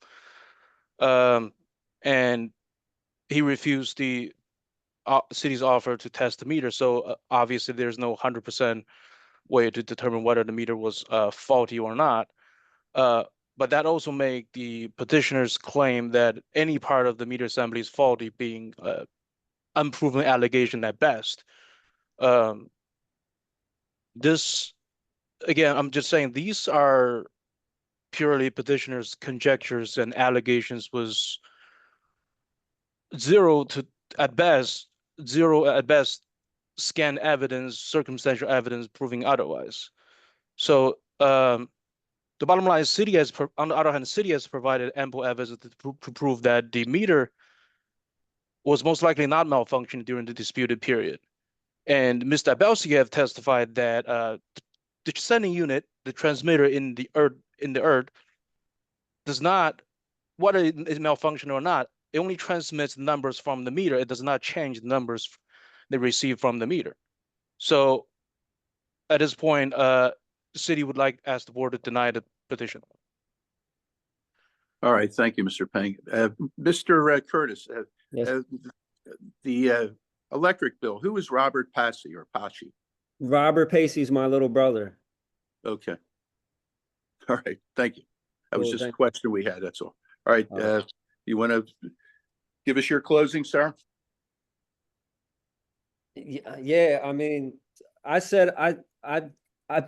And he refused the city's offer to test the meter. So obviously there's no 100% way to determine whether the meter was faulty or not. But that also make the petitioner's claim that any part of the meter assembly is faulty being unproven allegation at best. This, again, I'm just saying these are purely petitioner's conjectures and allegations was at best, zero at best, scant evidence, circumstantial evidence proving otherwise. So the bottom line is city has, on the other hand, the city has provided ample evidence to prove that the meter was most likely not malfunctioning during the disputed period. And Mr. Abelski have testified that the sending unit, the transmitter in the earth, does not, whether it is malfunctioning or not, it only transmits numbers from the meter. It does not change the numbers they receive from the meter. So at this point, the city would like ask the board to deny the petition. All right, thank you, Mr. Peng. Mr. Curtis, Yes. the electric bill, who is Robert Passy or Pachi? Robert Pacey's my little brother. Okay. All right, thank you. That was Cool, just a thank- question we had, that's all. All right, All right. you want to give us your closing, sir? Yeah, I mean, I said I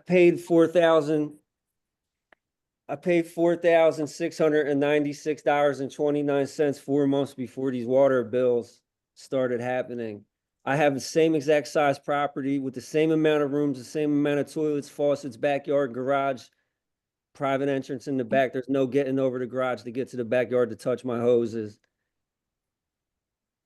paid $4,696.29 4 months before these water bills started happening. I have the same exact size property with the same amount of rooms, the same amount of toilets, faucets, backyard, garage, private entrance in the back. There's no getting over the garage to get to the backyard to touch my hoses.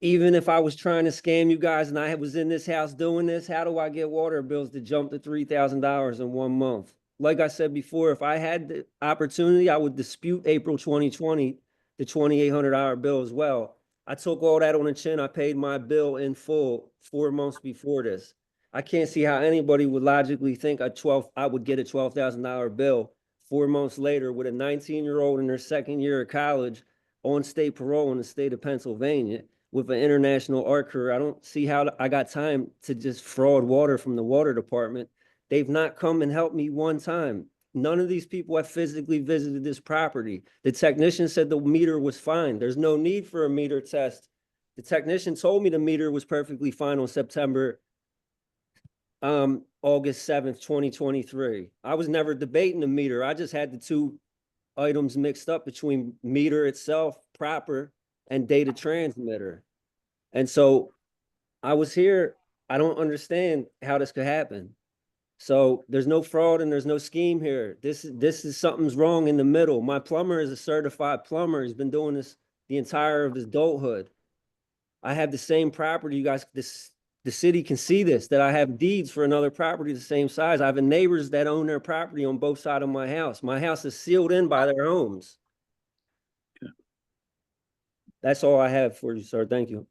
Even if I was trying to scam you guys and I was in this house doing this, how do I get water bills to jump to $3,000 in 1 month? Like I said before, if I had the opportunity, I would dispute April 2020, the $2,800 bill as well. I took all that on the chin. I paid my bill in full 4 months before this. I can't see how anybody would logically think I would get a $12,000 bill 4 months later with a 19-year-old in her second year of college on state parole in the state of Pennsylvania with an international art career. I don't see how I got time to just fraud water from the water department. They've not come and helped me one time. None of these people have physically visited this property. The technician said the meter was fine. There's no need for a meter test. The technician told me the meter was perfectly fine on August 7th, 2023. I was never debating the meter. I just had the two items mixed up between meter itself proper and data transmitter. And so I was here. I don't understand how this could happen. So there's no fraud and there's no scheme here. This is something's wrong in the middle. My plumber is a certified plumber. He's been doing this the entire of his adulthood. I have the same property. You guys, the city can see this, that I have deeds for another property the same size. I have neighbors that own their property on both sides of my house. My house is sealed in by their homes. That's all I have for you, sir. Thank you.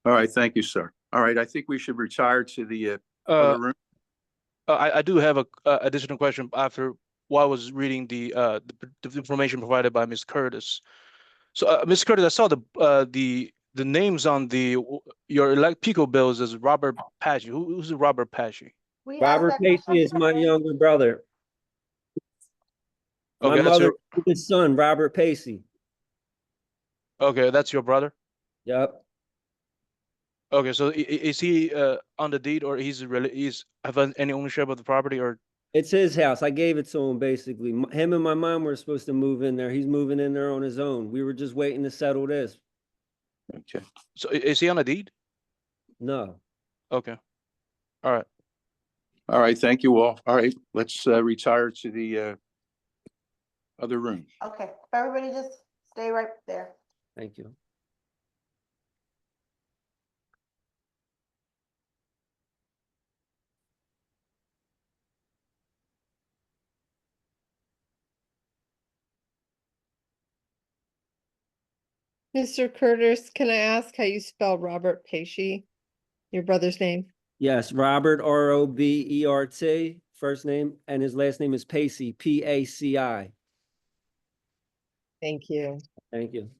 All right, thank you, sir. All right, I think we should retire to the Uh, other room. I do have a additional question after while I was reading the information provided by Ms. Curtis. So, Ms. Curtis, I saw the names on your Pico bills as Robert Pachi. Who's Robert Pachi? We asked Robert that question Pacey is my today. younger brother. My Okay, that's mother's oldest son, Robert Pacey. okay, that's your brother. Yep. Okay, so is he on the deed or he's have any ownership of the property or? It's his house. I gave it to him basically. Him and my mom were supposed to move in there. He's moving in there on his own. We were just waiting to settle this. Okay. So is he on a deed? No. Okay. All right. All right, thank you all. All right, let's retire to the other room. Okay, everybody just stay right there. Thank you. Mr. Curtis, can I ask how you spell Robert Pesci? Your brother's name? Yes, Robert, Robert, first name, and his last name is Pacey, Paci. Thank you. Thank you.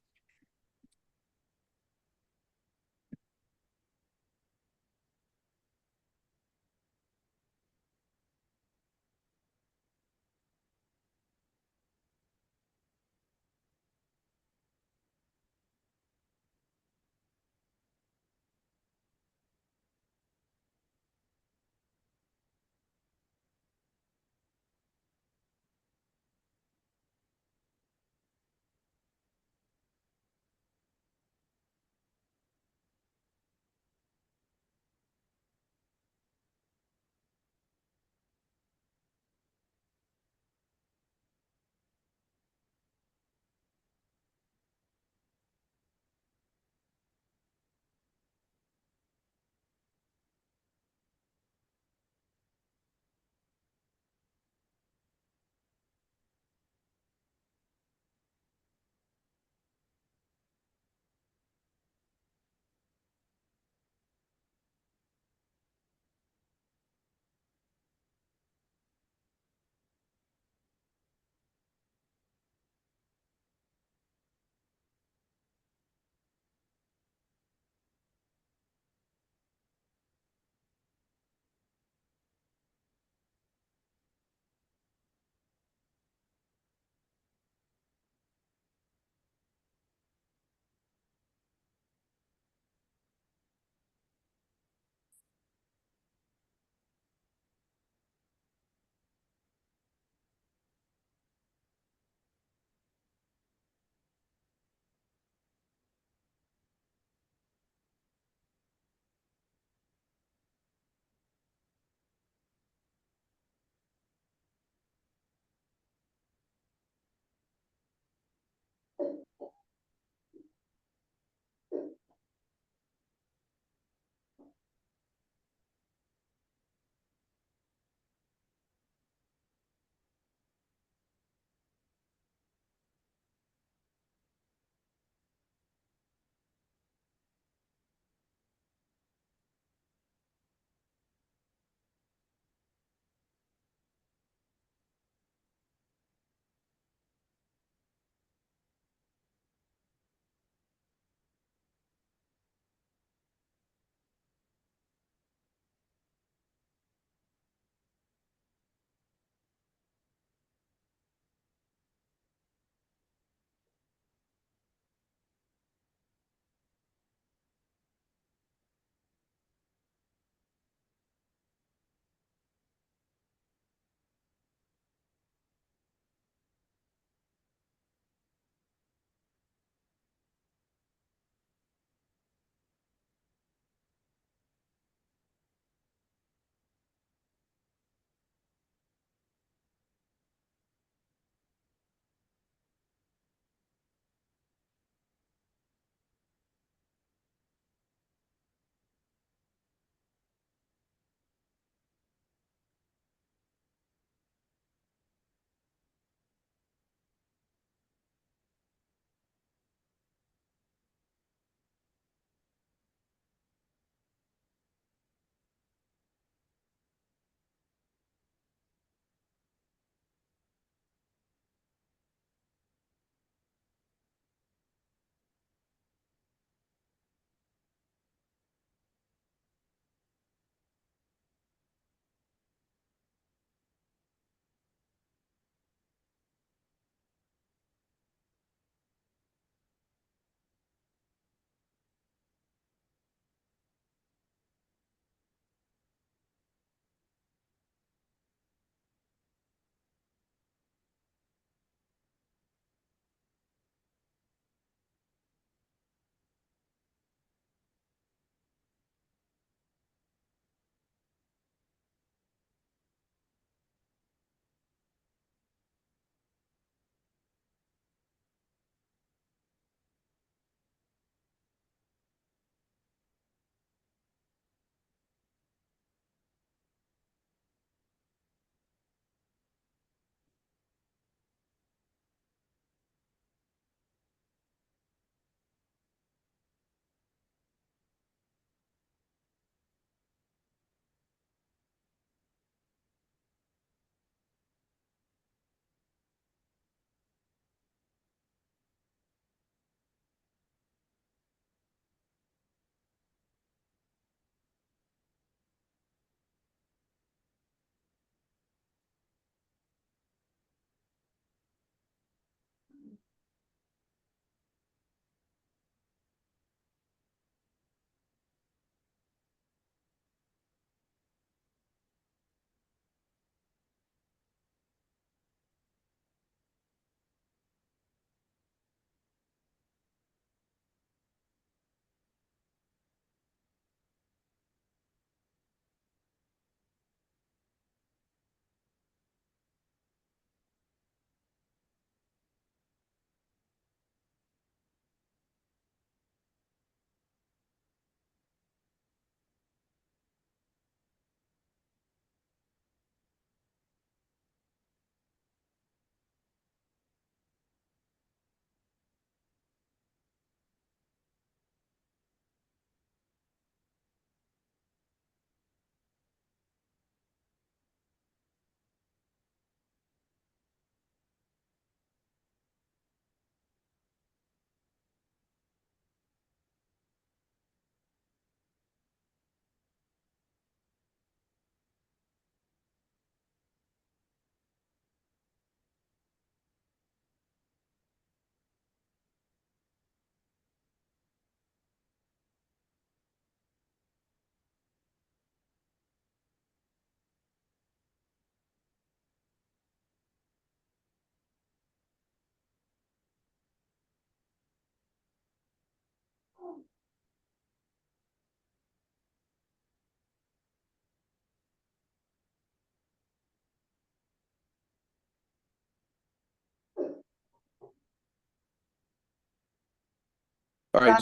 All right,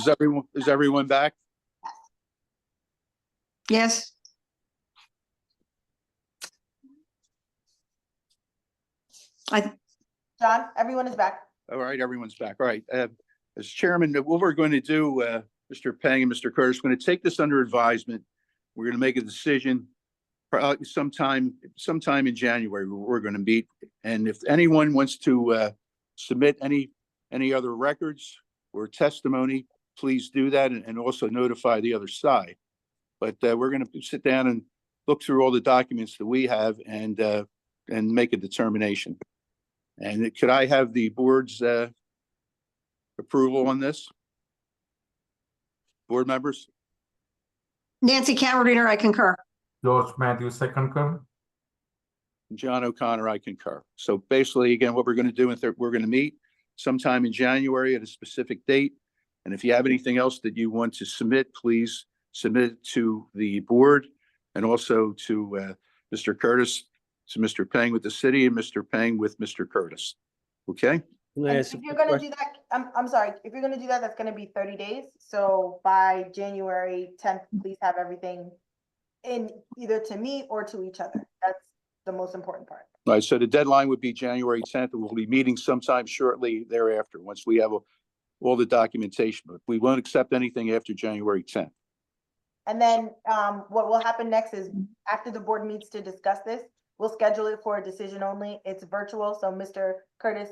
is everyone back? Yes, I, John, everyone is back. All right, everyone's back. All right. As chairman, what we're going to do, Mr. Peng and Mr. Curtis, we're going to take this under advisement. We're going to make a decision probably sometime in January. We're going to meet. And if anyone wants to submit any other records or testimony, please do that and also notify the other side. But we're going to sit down and look through all the documents that we have and make a determination. And could I have the board's approval on this? Board members? Nancy Calvert, I concur. George Matthews, second concur. John O'Connor, I concur. So basically, again, what we're going to do is we're going to meet sometime in January at a specific date. And if you have anything else that you want to submit, please submit it to the board and also to Mr. Curtis, to Mr. Peng with the city and Mr. Peng with Mr. Curtis. Okay? Can I And ask if a you're quick gonna question? do that, I'm sorry, if you're gonna do that, that's gonna be 30 days. So by January 10th, please have everything in either to me or to each other. That's the most important part. All right, so the deadline would be January 10th. We'll be meeting sometime shortly thereafter, once we have all the documentation. But we won't accept anything after January 10th. And then what will happen next is after the board meets to discuss this, we'll schedule it for a decision only. It's virtual. So Mr. Curtis,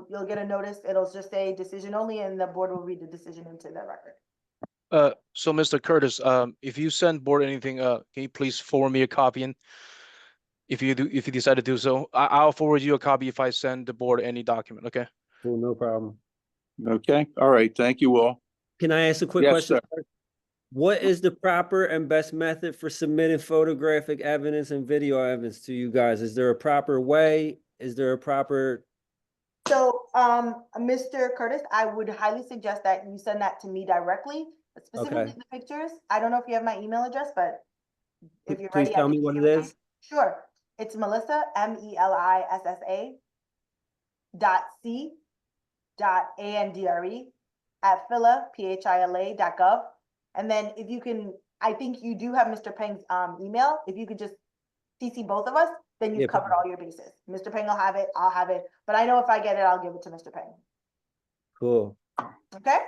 you'll get a notice. It'll just say decision only and the board will read the decision into the record. So Mr. Curtis, if you send board anything, can you please forward me a copy? And if you decide to do so, I'll forward you a copy if I send the board any document. Okay. Cool, no problem. Okay, all right, thank you all. Can I ask a quick Yes, question? sir. What is the proper and best method for submitting photographic evidence and video evidence to you guys? Is there a proper way? Is there a proper? So, Mr. Curtis, I would highly suggest that you send that to me directly, specifically the pictures. I don't know if you have my email address, but if you're Please ready. tell I me can what give it to you. is. Sure. It's Melissa, MELISSA .c.andre@phila.gov. And then if you can, I think you do have Mr. Peng's email. If you could just CC both of us, then Yeah, you've covered all your bases. Mr. Peng will have it, I'll have it, but I know if I get it, I'll give it to Mr. Peng. Cool. Okay?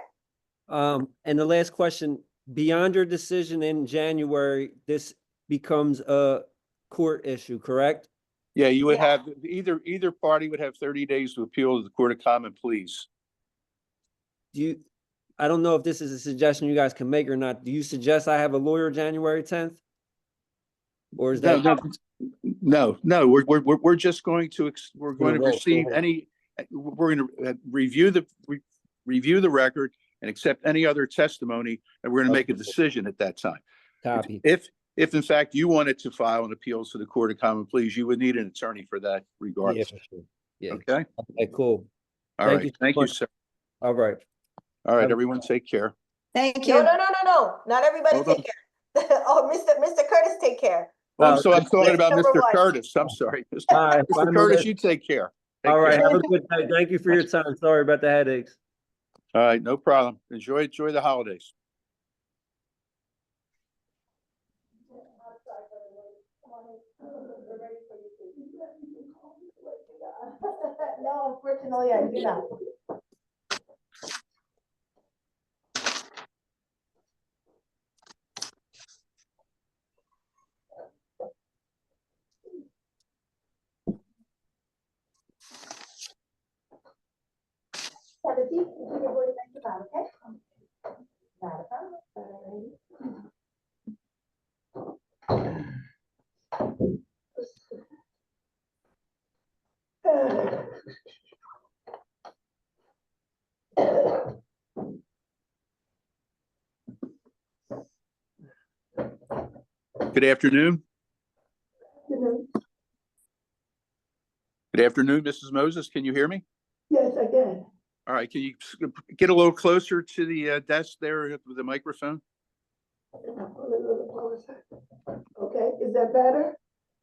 And the last question, beyond your decision in January, this becomes a court issue, correct? Yeah, you would Yeah. have, either party would have 30 days to appeal to the Court of Common Pleas. I don't know if this is a suggestion you guys can make or not. Do you suggest I have a lawyer January 10th? Or is that? No, we're just going to, we're going to roll, receive go any, we're going to review the record and accept any other testimony, and we're going to make a decision at that time. Copy. If in fact you wanted to file an appeal to the Court of Common Pleas, you would need an attorney for that Yeah, regardless. for sure. Yeah. Okay? Okay, cool. All Thank right. you so Thank you, much. sir. All right. All right, Have- everyone take care. Thank No, you. no. Not everybody Hold take care. Oh, Mr. Curtis, take care. Oh, so I'm talking about Number Mr. one. Curtis. I'm sorry. All right. bye, Mr. Curtis, Melissa. you take care. Take All right. care. Have a good night. Thank you for your time. Sorry about the headaches. All right, no problem. Enjoy the holidays. No, unfortunately, I do not. Have a seat, and keep your voice nice and loud, okay? Not a problem. Good afternoon. Good afternoon, Mrs. Moses. Can you hear me? Yes, I can. All right, can you get a little closer to the desk there with the microphone? Okay, is that better?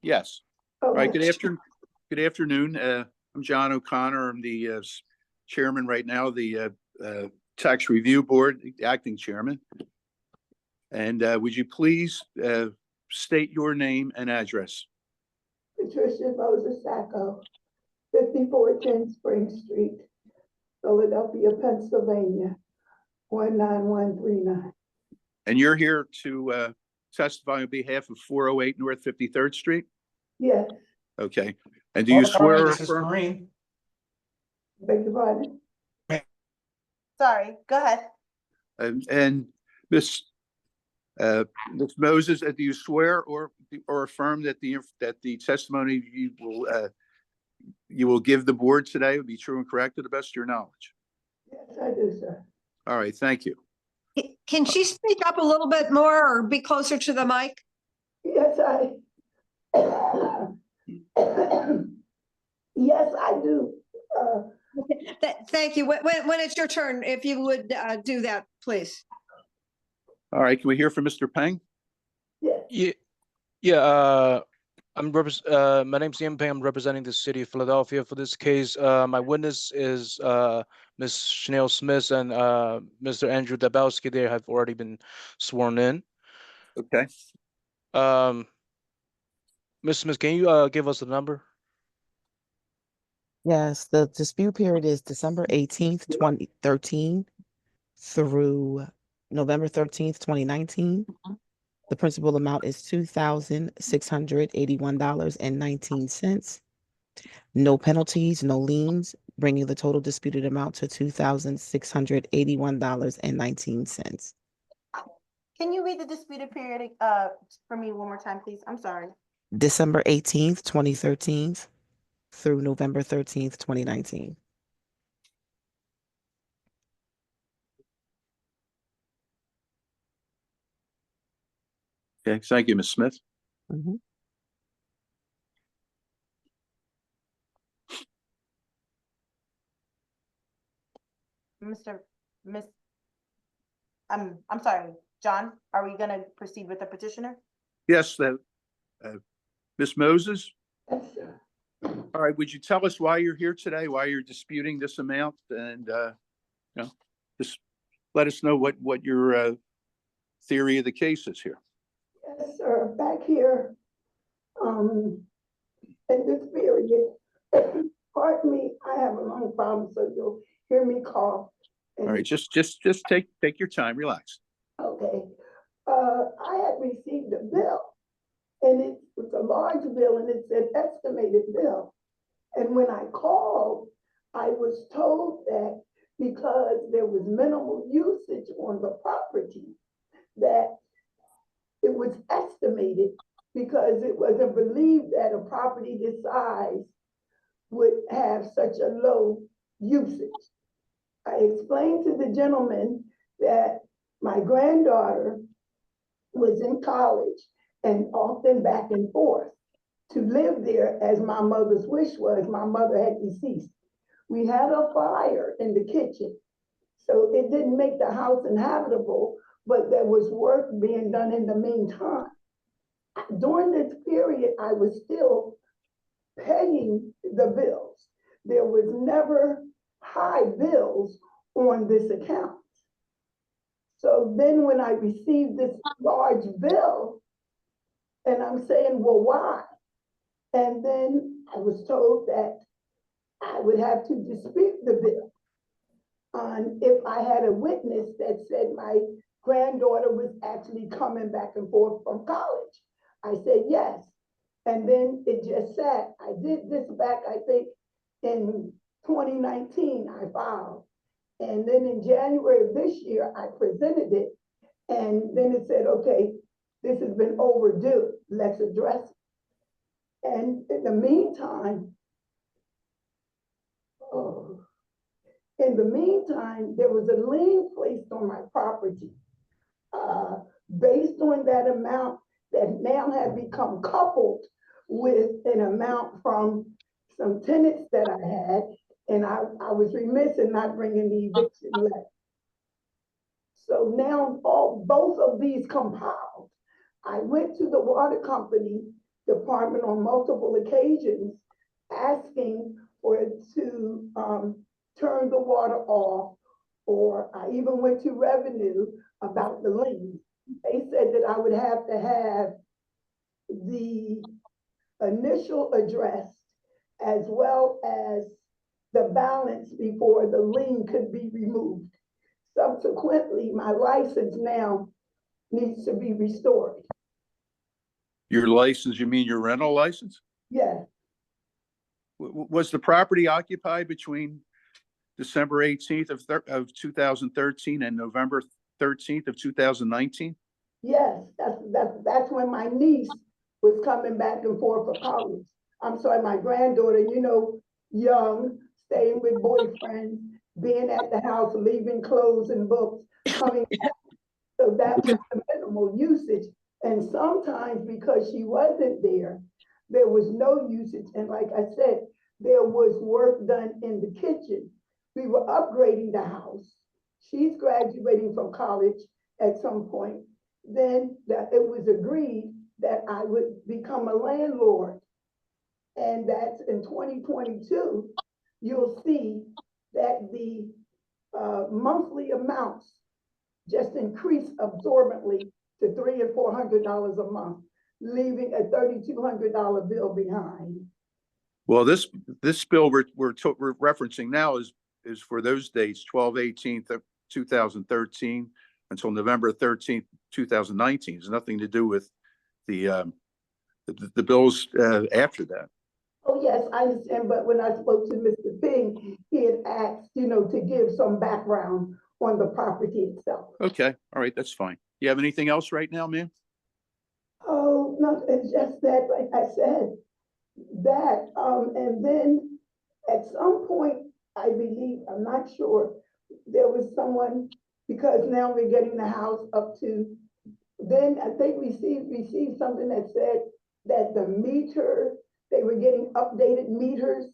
Yes. All right, good afternoon. I'm John O'Connor. I'm the chairman right now of the Tax Review Board, the acting chairman. And would you please state your name and address? Patricia Moses Sacco, 5410 Spring Street, Philadelphia, Pennsylvania, 19139. And you're here to testify on behalf of 408 North 53rd Street? Yes, Okay. And do you swear or This is affirm? Kareem. beg your pardon? Sorry, go ahead. And Ms. Moses, do you swear or affirm that the testimony you will give the board today will be true and correct to the best of your knowledge? Yes, I do, sir. All right, thank you. Can she speak up a little bit more or be closer to the mic? Yes, yes, I do. Thank you. When it's your turn, if you would do that, please. All right, can we hear from Mr. Peng? Yes, Yeah, my name's Ian Peng. I'm representing the city of Philadelphia for this case. My witness is Ms. Chanel Smith and Mr. Andrew Dabowski. They have already been sworn in. Okay. Ms. Smith, can you give us the number? Yes, the dispute period is December 18th, 2013 through November 13th, 2019. The principal amount is $2,681.19. No penalties, no liens, bringing the total disputed amount to $2,681.19. Can you read the disputed period for me one more time, please? I'm sorry. December 18th, 2013 through November 13th, 2019. Okay, thank you, Ms. Smith. Mhm. I'm sorry, John, are we gonna proceed with the petitioner? Yes, Ms. Moses? yes, sir. All right, would you tell us why you're here today, why you're disputing this amount? And, just let us know what your theory of the case is here. Yes, sir. Back here, in this period, pardon me, I have a lung problem, so you'll hear me cough. All right, just take your time, relax. Okay. I had received a bill, and it was a large bill, and it said estimated bill. And when I called, I was told that because there was minimal usage on the property, that it was estimated because it wasn't believed that a property this size would have such a low usage. I explained to the gentleman that my granddaughter was in college and often back and forth to live there, as my mother's wish was. My mother had deceased. We had a fire in the kitchen, so it didn't make the house inhabitable, but there was work being done in the meantime. During this period, I was still paying the bills. There was never high bills on this account. So then when I received this large bill, and I'm saying, well, why? And then I was told that I would have to dispute the bill. If I had a witness that said my granddaughter was actually coming back and forth from college. I said yes. And then it just sat. I did this back, I think, in 2019, I filed. And then in January of this year, I presented it. And then it said, okay, this has been overdue. Let's address it. And in the meantime, there was a lien placed on my property based on that amount that now had become coupled with an amount from some tenants that I had, and I was remiss in not bringing the eviction letter. So now both of these compiled. I went to the water company department on multiple occasions asking for it to turn the water off or I even went to revenue about the lien. They said that I would have to have the initial address as well as the balance before the lien could be removed. Subsequently, my license now needs to be restored. Your license, you mean your rental license? Yes, Was the property occupied between December 18th of 2013 and November 13th of 2019? yes, that's when my niece was coming back and forth for college. I'm sorry, my granddaughter, you know, young, staying with boyfriends, being at the house, leaving clothes and books, coming back. So that was the minimal usage. And sometimes because she wasn't there was no usage. And like I said, there was work done in the kitchen. We were upgrading the house. She's graduating from college at some point. Then it was agreed that I would become a landlord. And that's in 2022, you'll see that the monthly amounts just increased absorbently to $300 and $400 a month, leaving a $3,200 bill behind. Well, this bill we're referencing now is for those dates, 12/18 of 2013 until November 13th, 2019. It's nothing to do with the bills after that. Oh, yes, I understand. But when I spoke to Mr. Ping, he had asked, you know, to give some background on the property itself. Okay, all right, that's fine. You have anything else right now, ma'am? Oh, no, it's just that, like I said, that, and then at some point, I believe, I'm not sure, there was someone, because now we're getting the house up to, then I think we received something that said that the meter, they were getting updated meters.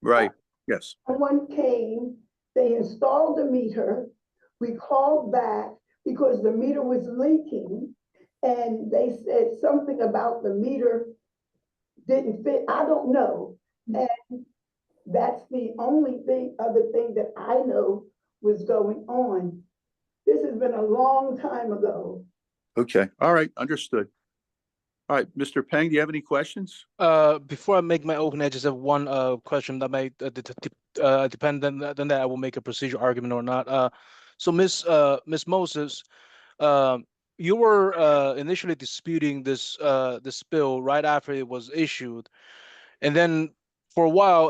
Right, yes. Someone came, they installed the meter. We called back because the meter was leaking, and they said something about the meter didn't fit. I don't know. And that's the only other thing that I know was going on. This has been a long time ago. Okay, all right, understood. All right, Mr. Peng, do you have any questions? Before I make my opening, I just have one question that may depend on that I will make a procedure argument or not. So Miss Moses, you were initially disputing this bill right after it was issued, and then for a while,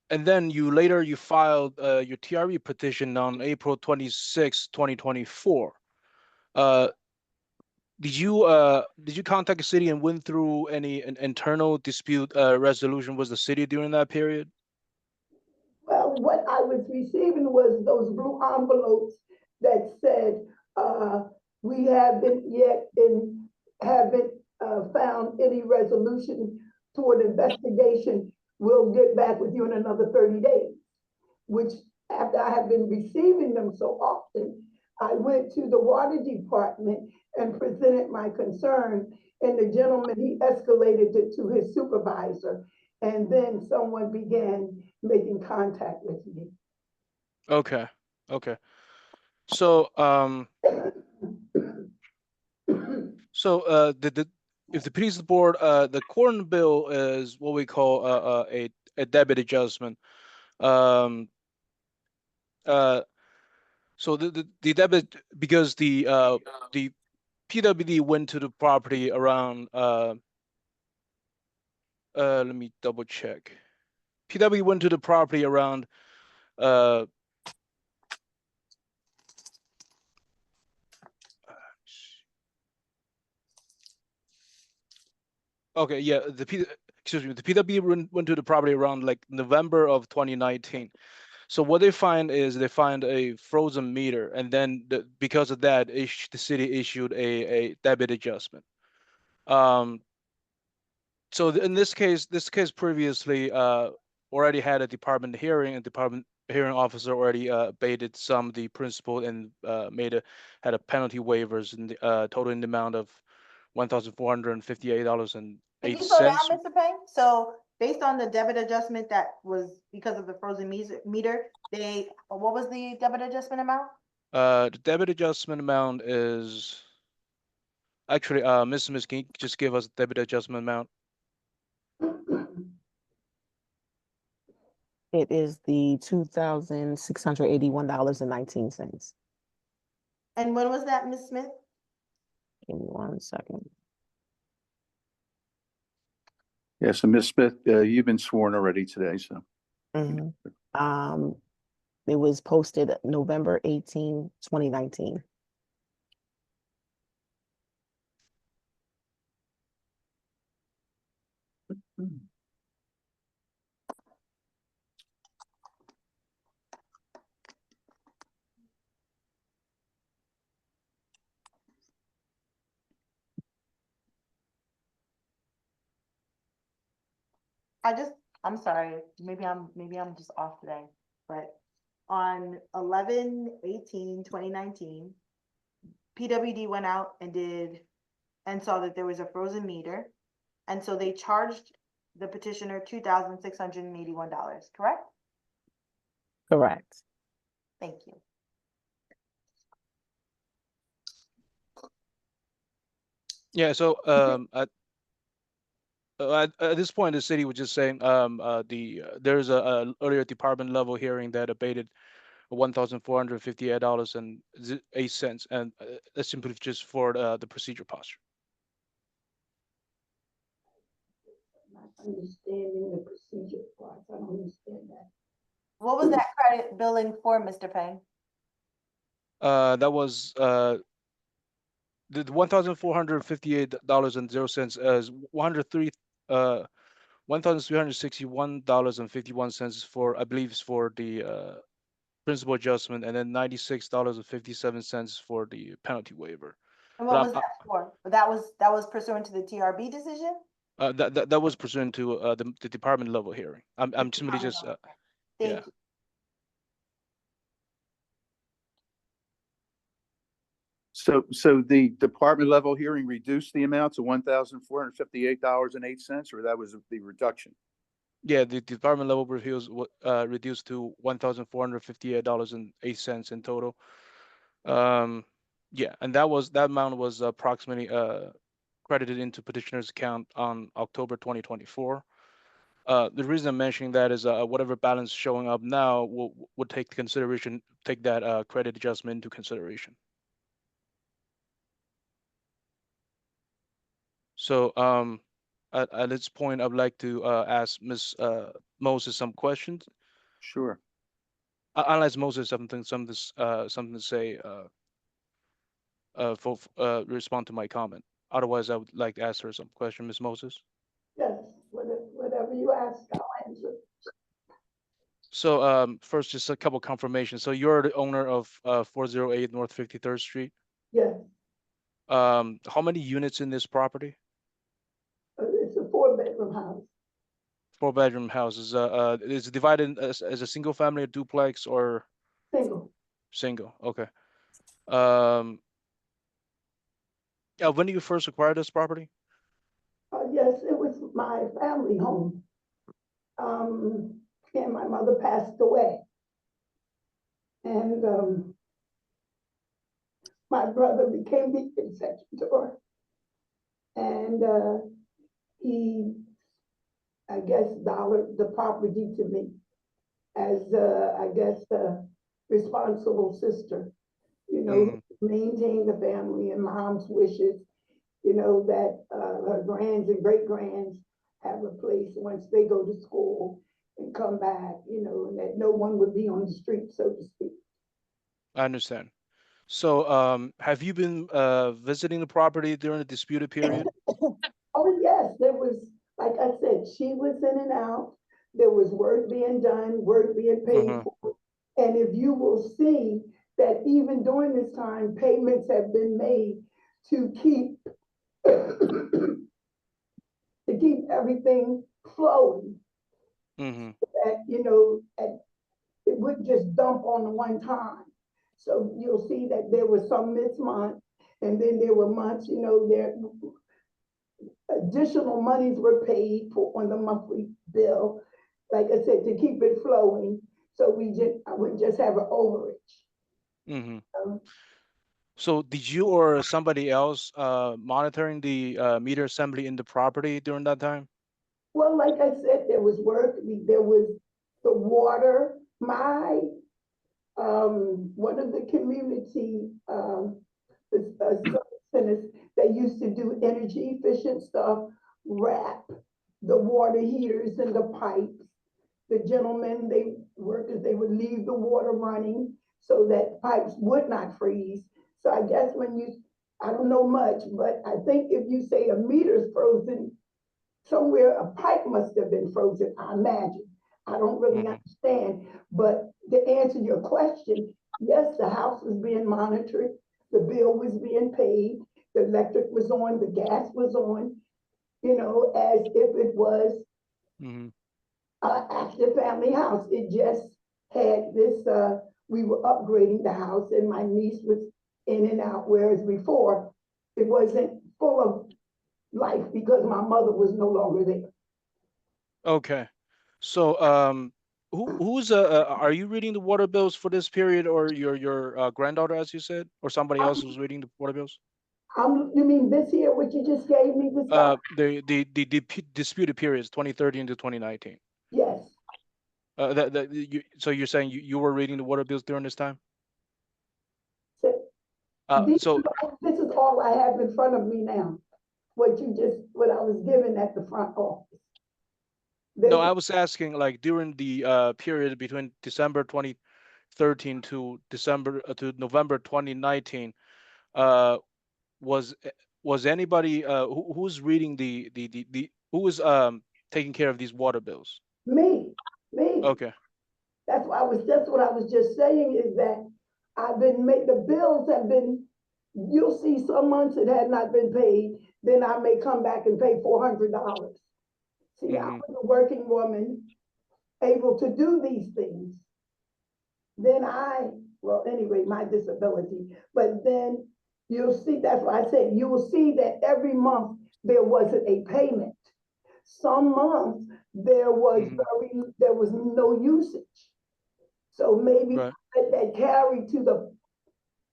and then you filed your TRE petition on April 26, 2024. Did you contact the city and went through any internal dispute resolution with the city during that period? Well, what I was receiving was those blue envelopes that said, we haven't yet found any resolution toward investigation. We'll get back with you in another 30 days, which after I have been receiving them so often, I went to the water department and presented my concern, and the gentleman, he escalated it to his supervisor, and then someone began making contact with me. Okay. So if the police board, the corn bill is what we call a debit adjustment. So the debit, because the PWD went to the property around let me double check. PW went to the property around okay, yeah, the PW went to the property around like November of 2019. So what they find is they find a frozen meter, and then because of that, the city issued a debit adjustment. So in this case previously already had a department hearing, and department hearing officer already abated some of the principal and had a penalty waivers in the total in the amount of $1,458.08. Can you slow down, Mr. Peng? So based on the debit adjustment that was because of the frozen meter, what was the debit adjustment amount? The debit adjustment amount is actually, Ms. Smith, can you just give us the debit adjustment amount? It is the $2,681.19. And when was that, Ms. Smith? Give me 1 second. Yeah, so Ms. Smith, you've been sworn already today, so. Mhm. It was posted November 18, 2019. I'm sorry, maybe I'm just off today, but on 11/18/2019, PWD went out and saw that there was a frozen meter. And so they charged the petitioner $2,681, correct? Correct. Thank you. Yeah, so at this point, the city was just saying there's a earlier department level hearing that abated $1,458.08, and that's simply just for the procedure posture. Not understanding the procedure parts. I don't understand that. What was that credit billing for, Mr. Peng? That was the $1,458.00 as $1,361.51 for, I believe, is for the principal adjustment, and then $96.57 for the penalty waiver. And what was that for? That was pursuant to the TRB decision? That was pursuant to the department level hearing. I'm simply just Thank yeah. you. So the department level hearing reduced the amount to $1,458.08, or that was the reduction? Yeah, the department level reviews reduced to $1,458.08 in total. Yeah, and that amount was approximately credited into petitioner's account on October 2024. The reason I'm mentioning that is whatever balance showing up now would take that credit adjustment into consideration. So at this point, I'd like to ask Ms. Moses some questions. Sure. Unless Moses something to say respond to my comment. Otherwise, I would like to ask her some question, Ms. Moses. Yes, whatever you ask, I'll answer. So first, just a couple confirmations. So you're the owner of 408 North 53rd Street. Yes, How many units in this property? it's a 4-bedroom house. 4-bedroom house. Is it divided as a single family, a duplex, or Single. single? Okay. When did you first acquire this property? Yes, it was my family home. And my mother passed away. And my brother became the executor. And he, I guess, dollared the property to me as, I guess, the responsible sister, maintain the family and mom's wishes, that her grands and great grands have a place once they go to school and come back, and that no one would be on the street, so to speak. I understand. So have you been visiting the property during the disputed period? Oh, yes, there was, like I said, she was in and out. There was work being done, work being paid for. And if you will see that even during this time, payments have been made to keep everything flowing. That, it wouldn't just dump on one time. So you'll see that there was some this month, and then there were months, there additional monies were paid for on the monthly bill, like I said, to keep it flowing, so I wouldn't just have an overage. Mm-hmm. Um, So did you or somebody else monitoring the meter assembly in the property during that time? Well, like I said, there was work, there was the water, one of the community, centers, they used to do energy efficient stuff, wrap the water heaters and the pipes. The gentlemen, workers, they would leave the water running so that pipes would not freeze. So I guess I don't know much, but I think if you say a meter's frozen, somewhere a pipe must have been frozen, I imagine. I don't really understand, but to answer your question, yes, the house was being monitored, the bill was being paid, the electric was on, the gas was on, as if it was an active family house. It just had this, we were upgrading the house and my niece was in and out, whereas before it wasn't full of life because my mother was no longer there. Okay. So who's are you reading the water bills for this period, or your granddaughter, as you said, or somebody else who's reading the water bills? You mean this here, what you just gave me this time? The disputed periods 2013 to 2019. Yes. So you're saying you were reading the water bills during this time? So this is all I have in front of me now. What I was given at the front office. No, I was asking, like, during the period between December 2013 to November 2019, was anybody who's reading who was taking care of these water bills? Me. Okay. That's what I was just saying, is that the bills have been, you'll see some months it had not been paid, then I may come back and pay $400. See, I was a working woman able to do these things. Then anyway, my disability, but then you'll see, that's why I said, you will see that every month there wasn't a payment. Some months there was no usage. So maybe let that carry to the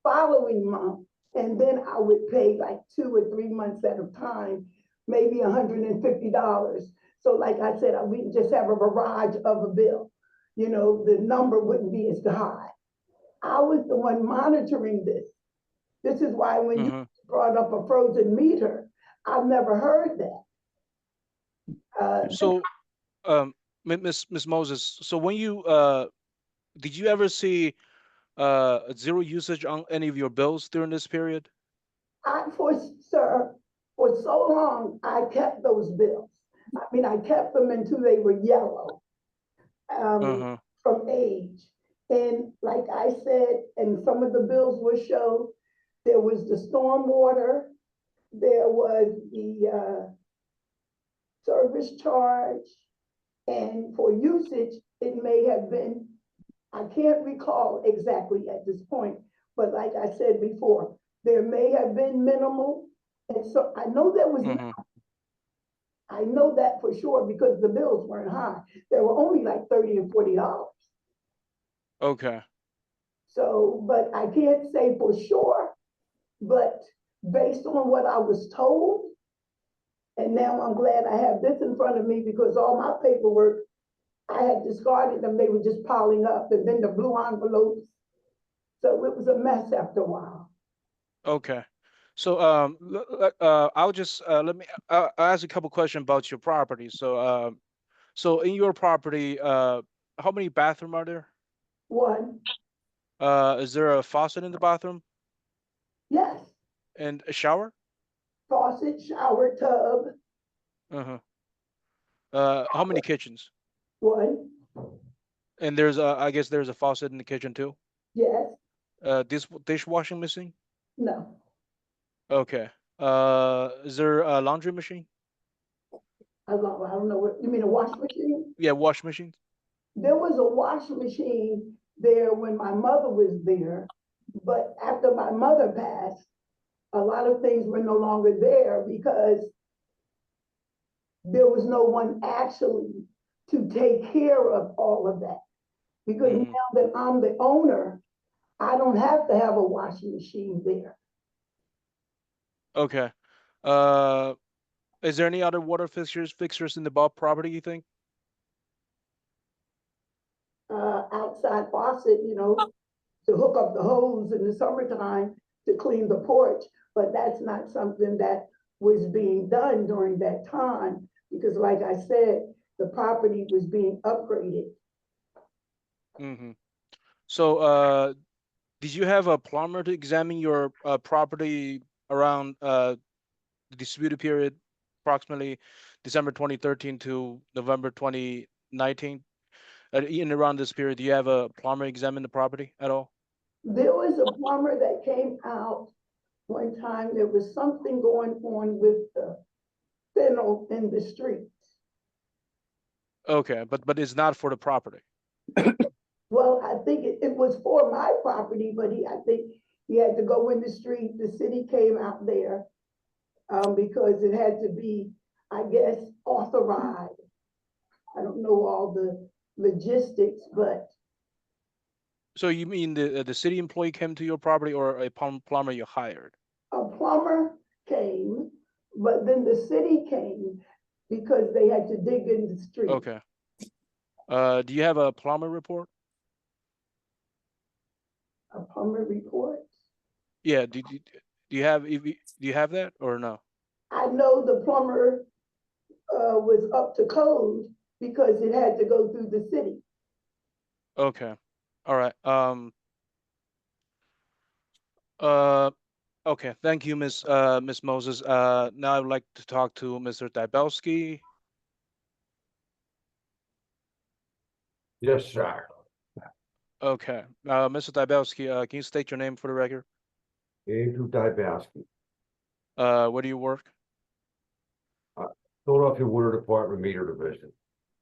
following month, and then I would pay like 2 or 3 months at a time, maybe $150. So like I said, we just have a barrage of a bill. The number wouldn't be as high. I was the one monitoring this. This is why when you brought up a frozen meter, I've never heard that. So, Miss Moses, so when you did you ever see zero usage on any of your bills during this period? Sir, for so long, I kept those bills. I mean, I kept them until they were yellow from age. And like I said, and some of the bills will show, there was the storm water, there was the service charge, and for usage, it may have been, I can't recall exactly at this point, but like I said before, there may have been minimal. And so I know there was, I know that for sure because the bills weren't high. They were only like $30 and $40. Okay. So, but I can't say for sure, but based on what I was told, and now I'm glad I have this in front of me because all my paperwork, I had discarded them. They were just piling up, and then the blue envelopes. So it was a mess after a while. Okay. So I'll just I'll ask a couple questions about your property. So so in your property, how many bathrooms are there? One. Is there a faucet in the bathroom? Yes. And a shower? Faucet, shower, tub. How many kitchens? One. And I guess there's a faucet in the kitchen too? Yes. Dishwashing machine? No. Okay. Is there a laundry machine? I don't know what, you mean a wash machine? Yeah, wash machine. There was a wash machine there when my mother was there, but after my mother passed, a lot of things were no longer there because there was no one actually to take care of all of that. Because Mhm. now that I'm the owner, I don't have to have a washing machine there. Okay. Is there any other water fixtures in the Bob property, you think? Outside faucet, to hook up the hose in the summertime to clean the porch, but that's not something that was being done during that time, because like I said, the property was being upgraded. Mm-hmm. So, did you have a plumber to examine your property around the disputed period, approximately December 2013 to November 2019? In around this period, do you have a plumber examine the property at all? There was a plumber that came out one time. There was something going on with the fennel in the streets. Okay, but it's not for the property. Well, I think it was for my property, but I think he had to go in the street. The city came out there because it had to be, I guess, authorized. I don't know all the logistics, but So you mean the city employee came to your property or a plumber you hired? a plumber came, but then the city came because they had to dig in the street. Okay. Do you have a plumber report? A plumber report. Yeah. Do you have that or no? I know the plumber was up to code because it had to go through the city. Okay. All right. Okay. Thank you, Miss Moses. Now I'd like to talk to Mr. Dybelski. Yes, sir. Okay. Mr. Dybelski, can you state your name for the record? Andrew Dybowski, Where do you work? Philadelphia Water Department Meter Division,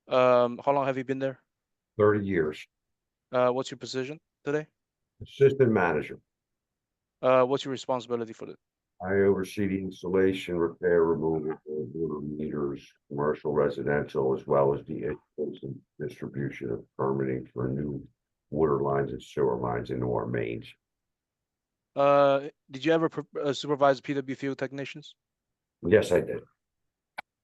How long have you been there? 30 years. What's your position today? Assistant manager. What's your responsibility for it? I oversee the installation, repair, removal of water meters, commercial, residential, as well as the issuance and distribution of permitting for new water lines and sewer lines into our mains. Did you ever supervise PW field technicians? Yes, I did.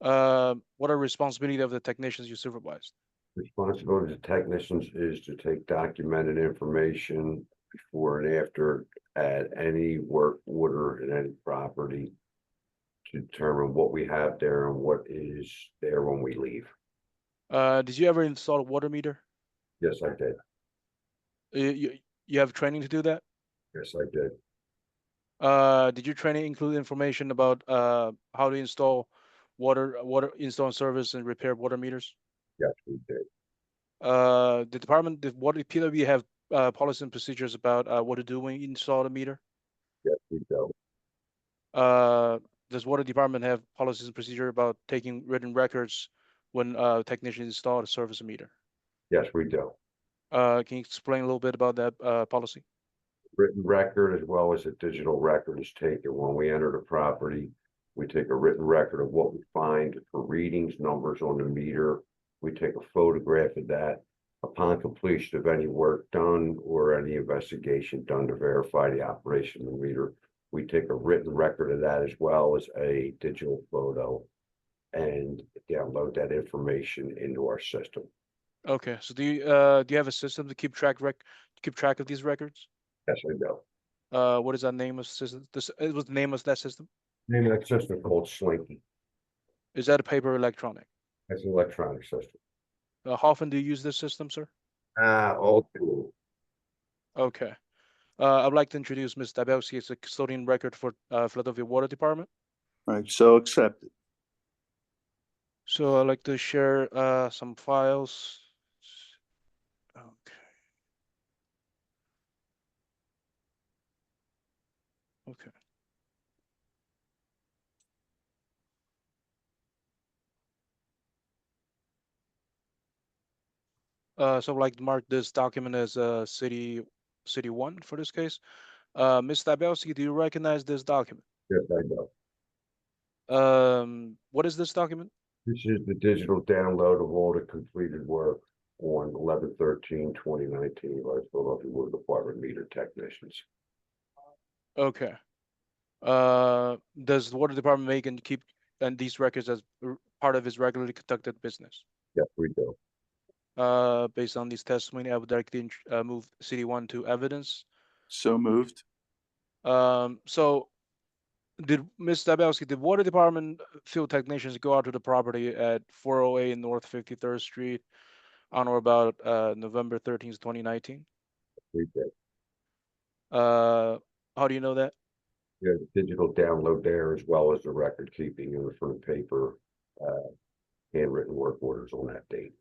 What are responsibility of the technicians you supervised? Responsibility of technicians is to take documented information before and after at any work order in any property to determine what we have there and what is there when we leave. Did you ever install a water meter? Yes, I did. You have training to do that? Yes, I did. Did your training include information about how to install water install service and repair water meters? Yes, we did. The water PW have policies and procedures about what to do when you install the meter? Yes, we do. Does water department have policies and procedure about taking written records when technicians install a service meter? Yes, we do. Can you explain a little bit about that policy? Written record as well as a digital record is taken when we enter the property. We take a written record of what we find for readings, numbers on the meter. We take a photograph of that. Upon completion of any work done or any investigation done to verify the operation of the meter, we take a written record of that as well as a digital photo and download that information into our system. Okay, so do you have a system to keep track of these records? Yes, I do. What is that name of system? It was the name of that system? Name of that system called Slinky. Is that a paper or electronic? That's an electronic system. How often do you use this system, sir? All two. Okay. I'd like to introduce Ms. Dybelski as a custodian record for Philadelphia Water Department. Right, so accepted. So I'd like to share some files. Okay. Okay. So I'd like to mark this document as city one for this case. Ms. Dybelski, do you recognize this document? Yes, I do. What is this document? This is the digital download of all the completed work on 11/13/2019 by Philadelphia Water Department meter technicians. Okay. Does the water department make and keep these records as part of its regularly conducted business? Yes, we do. Based on these testimony, I would directly move CD1 to evidence. So moved. So did Ms. Dabowski, did water department field technicians go out to the property at 408 North 53rd Street on or about November 13th, 2019? We did. How do you know that? There's a digital download there as well as the record keeping and for the paper, handwritten work orders on that date.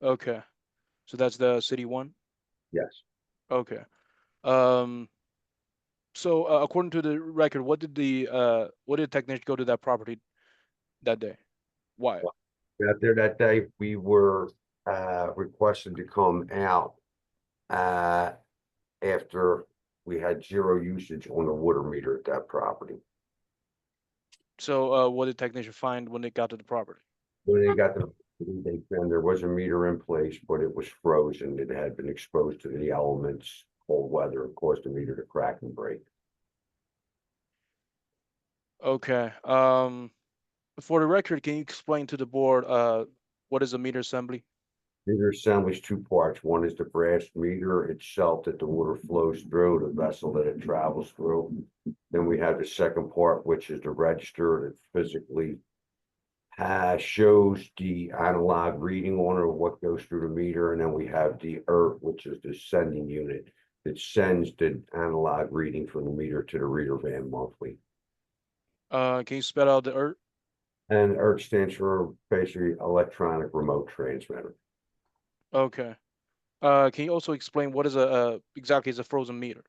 Okay. So that's the city one? Yes. Okay. So according to the record, what did the technician go to that property that day? Why? Out there that day, we were requested to come out after we had zero usage on the water meter at that property. So what did the technician find when they got to the property? When they got the, they found there was a meter in place, but it was frozen. It had been exposed to the elements, cold weather, and caused the meter to crack and break. Okay. For the record, can you explain to the board what is a meter assembly? Meter assembly is two parts. One is the brass meter itself that the water flows through, the vessel that it travels through. Then we have the second part, which is the register that physically shows the analog reading on it of what goes through the meter. And then we have the ERT, which is the sending unit that sends the analog reading from the meter to the reader van monthly. Can you spell out the ERT? And ERT stands for basically electronic remote transmitter. Okay. Can you also explain what is exactly is a frozen meter?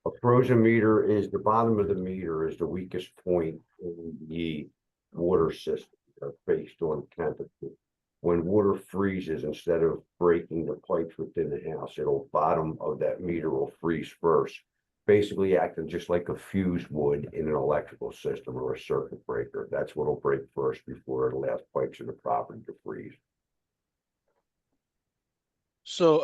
A frozen meter is the bottom of the meter is the weakest point in the water system based on temperature. When water freezes, instead of breaking the pipes within the house, it'll bottom of that meter will freeze first, basically acting just like a fuse would in an electrical system or a circuit breaker. That's what'll break first before it allows pipes in the property to freeze. So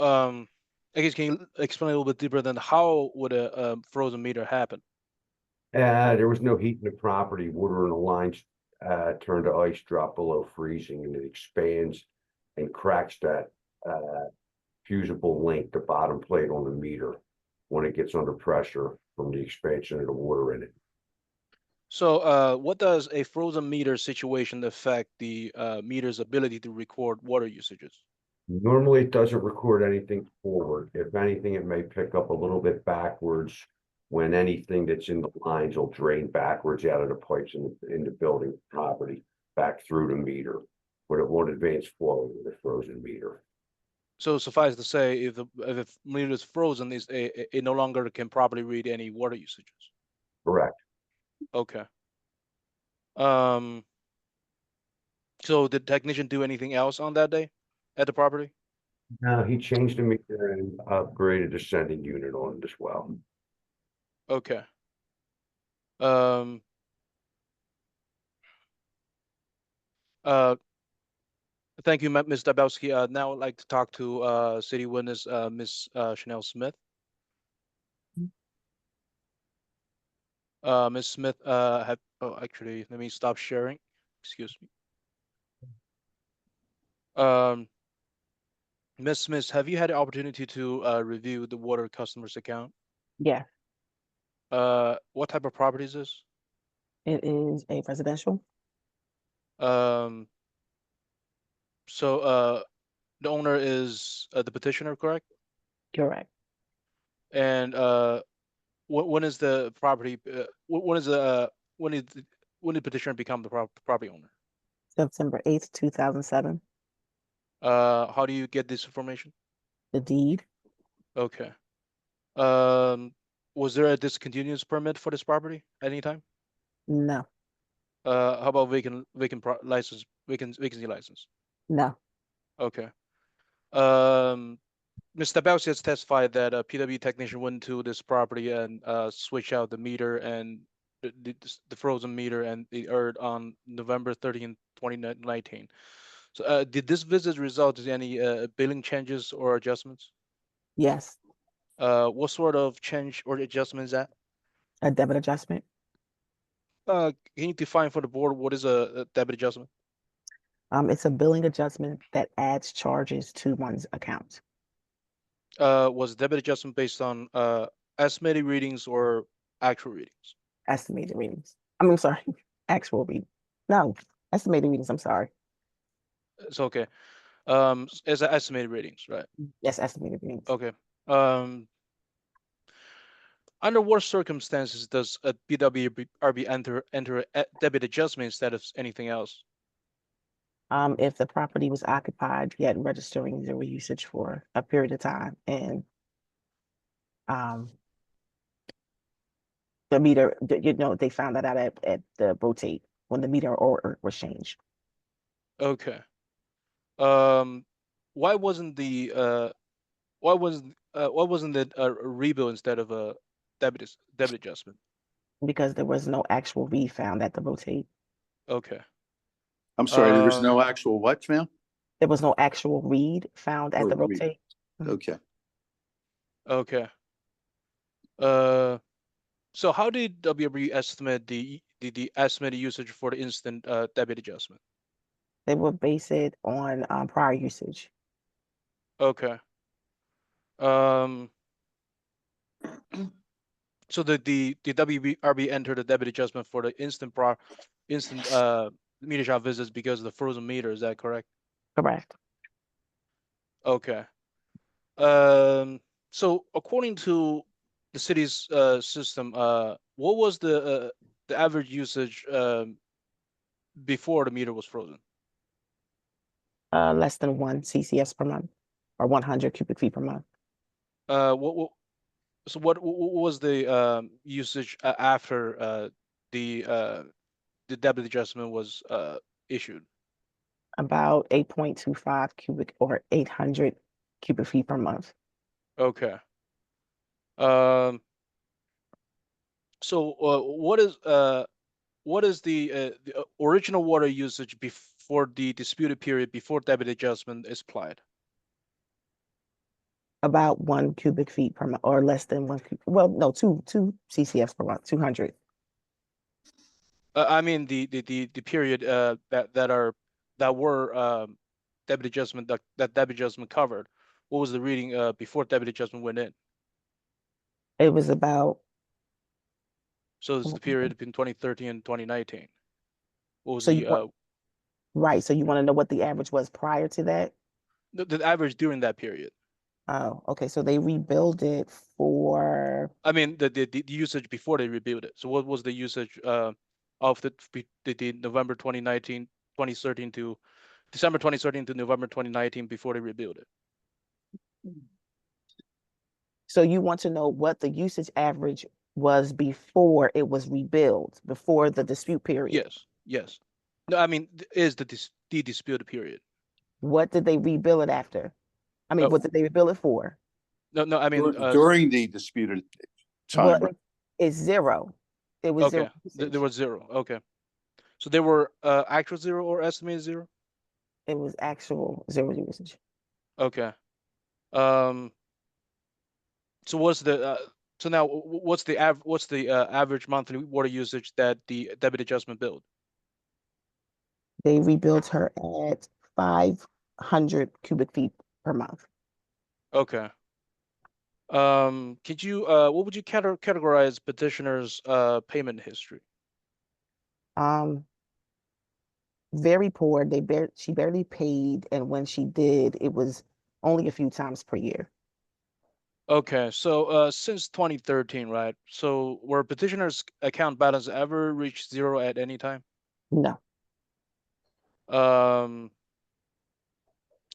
I guess can you explain a little bit deeper than how would a frozen meter happen? There was no heat in the property. Water in the lines turn to ice, drop below freezing, and it expands and cracks that fusible link, the bottom plate on the meter, when it gets under pressure from the expansion of the water in it. So what does a frozen meter situation affect the meter's ability to record water usages? Normally, it doesn't record anything forward. If anything, it may pick up a little bit backwards when anything that's in the lines will drain backwards out of the pipes in the building property back through the meter, but it won't advance forward with a frozen meter. So suffice to say, if the meter is frozen, it no longer can properly read any water usages. Correct. Okay. So did the technician do anything else on that day at the property? No, he changed the meter and upgraded the sending unit on it as well. Okay. Thank you, Ms. Dabowski. Now I'd like to talk to city witness, Ms. Chanel Smith. Ms. Smith, actually, let me stop sharing. Excuse me. Ms. Smith, have you had the opportunity to review the water customer's account? Yeah, What type of property is this? it is a residential. So the owner is the petitioner, correct? Correct. And when is the property? When did petitioner become the property owner? September 8th, 2007. How do you get this information? The deed. Okay. Was there a discontinuous permit for this property at any time? No, How about vacancy license? no. Okay. Ms. Dabowski has testified that a PW technician went to this property and switched out the meter and the frozen meter and the ERT on November 13th, 2019. So did this visit result in any billing changes or adjustments? Yes, What sort of change or adjustment is that? a debit adjustment. Can you define for the board what is a debit adjustment? It's a billing adjustment that adds charges to one's account. Was debit adjustment based on estimated readings or actual readings? Estimated readings. I'm sorry, actual reading. No, estimated readings, I'm sorry. It's okay. As estimated readings, right? Yes, estimated readings. Okay. Under what circumstances does a BWRB enter a debit adjustment instead of anything else? If the property was occupied, yet registering zero usage for a period of time and the meter, they found that out at the rotate when the meter order was changed. Okay. Why wasn't the a rebill instead of a debit adjustment? Because there was no actual read found at the rotate. Okay. I'm sorry, there was no actual what, ma'am? There was no actual read found at Oh, the read. rotate. Okay. Okay. So how did WRB estimate the estimated usage for the instant debit adjustment? They will base it on prior usage. Okay. So the WRB entered the debit adjustment for the instant meter shop visits because of the frozen meter. Is that correct? Correct. Okay. So according to the city's system, what was the average usage before the meter was frozen? Less than 1 CCS per month or 100 cubic feet per month. What was the usage after the debit adjustment was issued? About 8.25 cubic or 800 cubic feet per month. Okay. So what is the original water usage before the disputed period before debit adjustment is applied? About 1 cubic feet per month or less than 1 well, no, 2 CCS per month, 200. I mean the period that were debit adjustment that debit adjustment covered. What was the reading before debit adjustment went in? It was about. So it's the period between 2013 and 2019. What was So the right? So you want to know what the average was prior to that? the average during that period? Oh, okay. So they rebuild it for. I mean the usage before they rebuilt it. So what was the usage of the November 2019, 2013 to December 2013 to November 2019 before they rebuilt it? So you want to know what the usage average was before it was rebuilt, before the dispute period? Yes, yes. No, I mean is the disputed period. What did they rebuild it after? I mean, what did they rebuild it for? No, I mean During the disputed time. Well, right? it's zero. It was okay. zero. There was zero. Okay. So there were actual zero or estimated zero? It was actual zero usage. Okay. So what's the so now what's the average monthly water usage that the debit adjustment billed? They rebuilt her at 500 cubic feet per month. Okay. Could you what would you categorize petitioner's payment history? Very poor. She barely paid, and when she did, it was only a few times per year. Okay, so since 2013, right? So were petitioner's account balance ever reached zero at any time? No.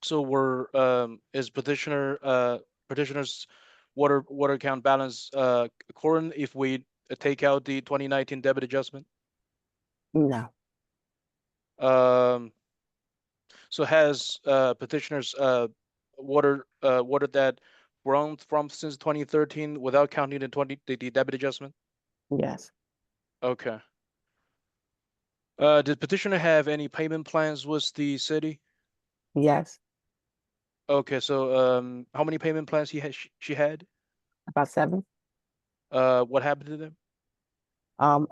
So is petitioner's water account balance current if we take out the 2019 debit adjustment? No. So has petitioner's water debt grown from since 2013 without counting the debit adjustment? Yes. Okay. Did petitioner have any payment plans with the city? Yes, Okay, so how many payment plans she had? about 7. What happened to them?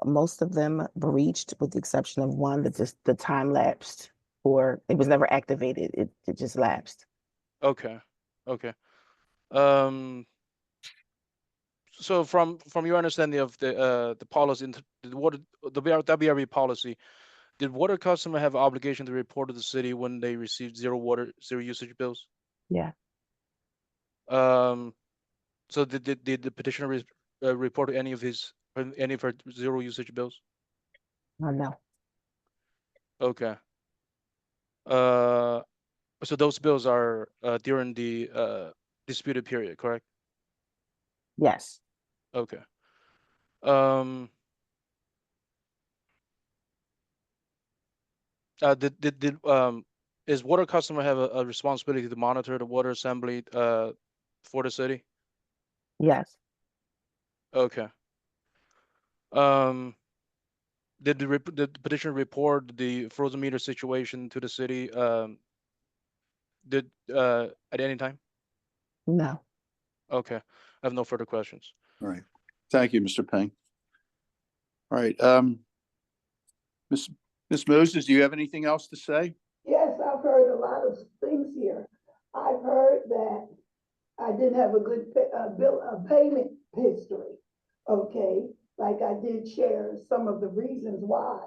Most of them breached with the exception of one that just the time lapsed, or it was never activated. It just lapsed. Okay, okay. Um, so from your understanding of the policy, the water, the WRB policy, did water customer have obligation to report to the city when they received zero usage bills? Yeah. So did the petitioner report any of her zero usage bills? No. Okay. So those bills are during the disputed period, correct? Yes. Okay. Um. Did is water customer have a responsibility to monitor the water assembly for the city? Yes. Okay. Um. Did the petitioner report the frozen meter situation to the city? Did at any time? No. Okay. I have no further questions. All right. Thank you, Mr. Peng. All right, Ms. Moses, do you have anything else to say? Yes, I've heard a lot of things here. I've heard that I didn't have a good payment history. Okay, like I did share some of the reasons why.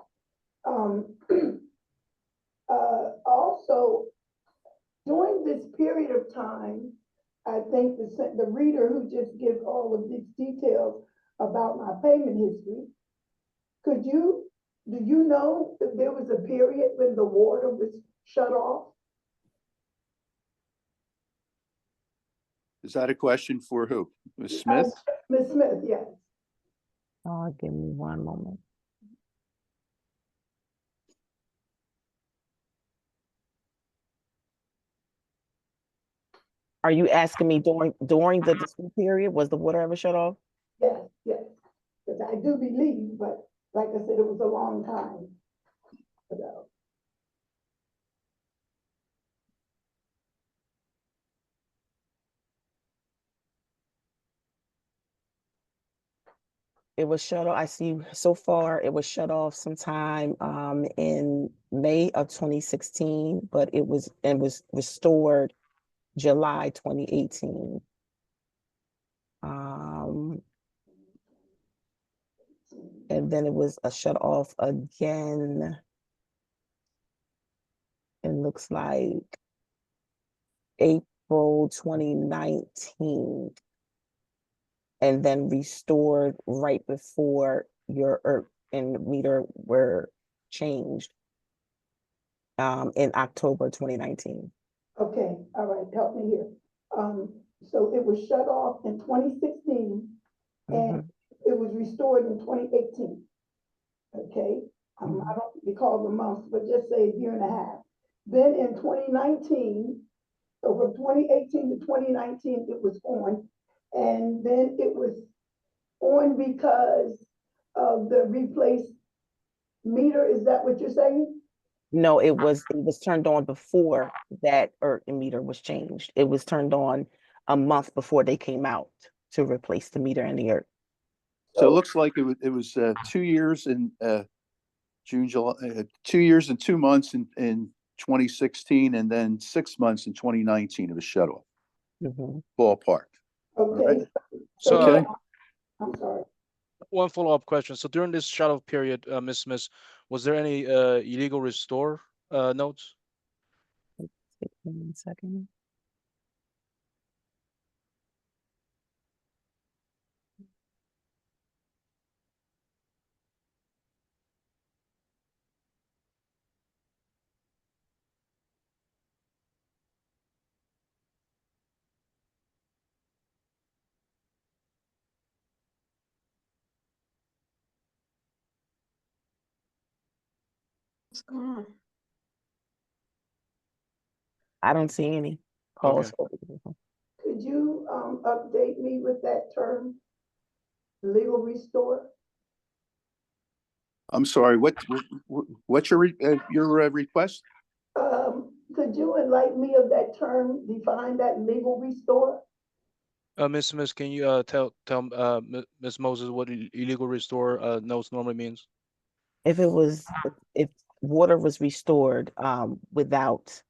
Also, during this period of time, I think the reader who just gives all of these details about my payment history, do you know if there was a period when the water was shut off? Is that a question for who? Ms. Smith? Ms. Smith, yes. Give me one moment. Are you asking me during the dispute period, was the water ever shut off? Yes, yes. Because I do believe, but like I said, it was a long time ago. It was shut off. I see so far it was shut off sometime in May of 2016, but it was restored July 2018. And then it was a shut off again. It looks like April 2019. And then restored right before your ERP and meter were changed in October 2019. Okay, all right, help me here. So it was shut off in 2016 and it was restored in 2018. Okay, I don't recall the months, but just say a year and a half. Then in 2019, so from 2018 to 2019, it was on. And then it was on because of the replaced meter. Is that what you're saying? No, it was turned on before that ERP meter was changed. It was turned on a month before they came out to replace the meter and the ERP. So it looks like it was 2 years in June, July, 2 years and 2 months in 2016, and then 6 months in 2019. It was shut off. Ballpark. Okay. Right. So Okay. I'm sorry. one follow-up question. So during this shut-off period, Ms. Smith, was there any illegal restore notes? Take 1 second. What's going on? I don't see any calls. Could you update me with that term? Legal restore? I'm sorry, what's your request? Could you enlighten me of that term, define that legal restore? Ms. Smith, can you tell Ms. Moses what illegal restore notes normally means? If it was, if water was restored, without,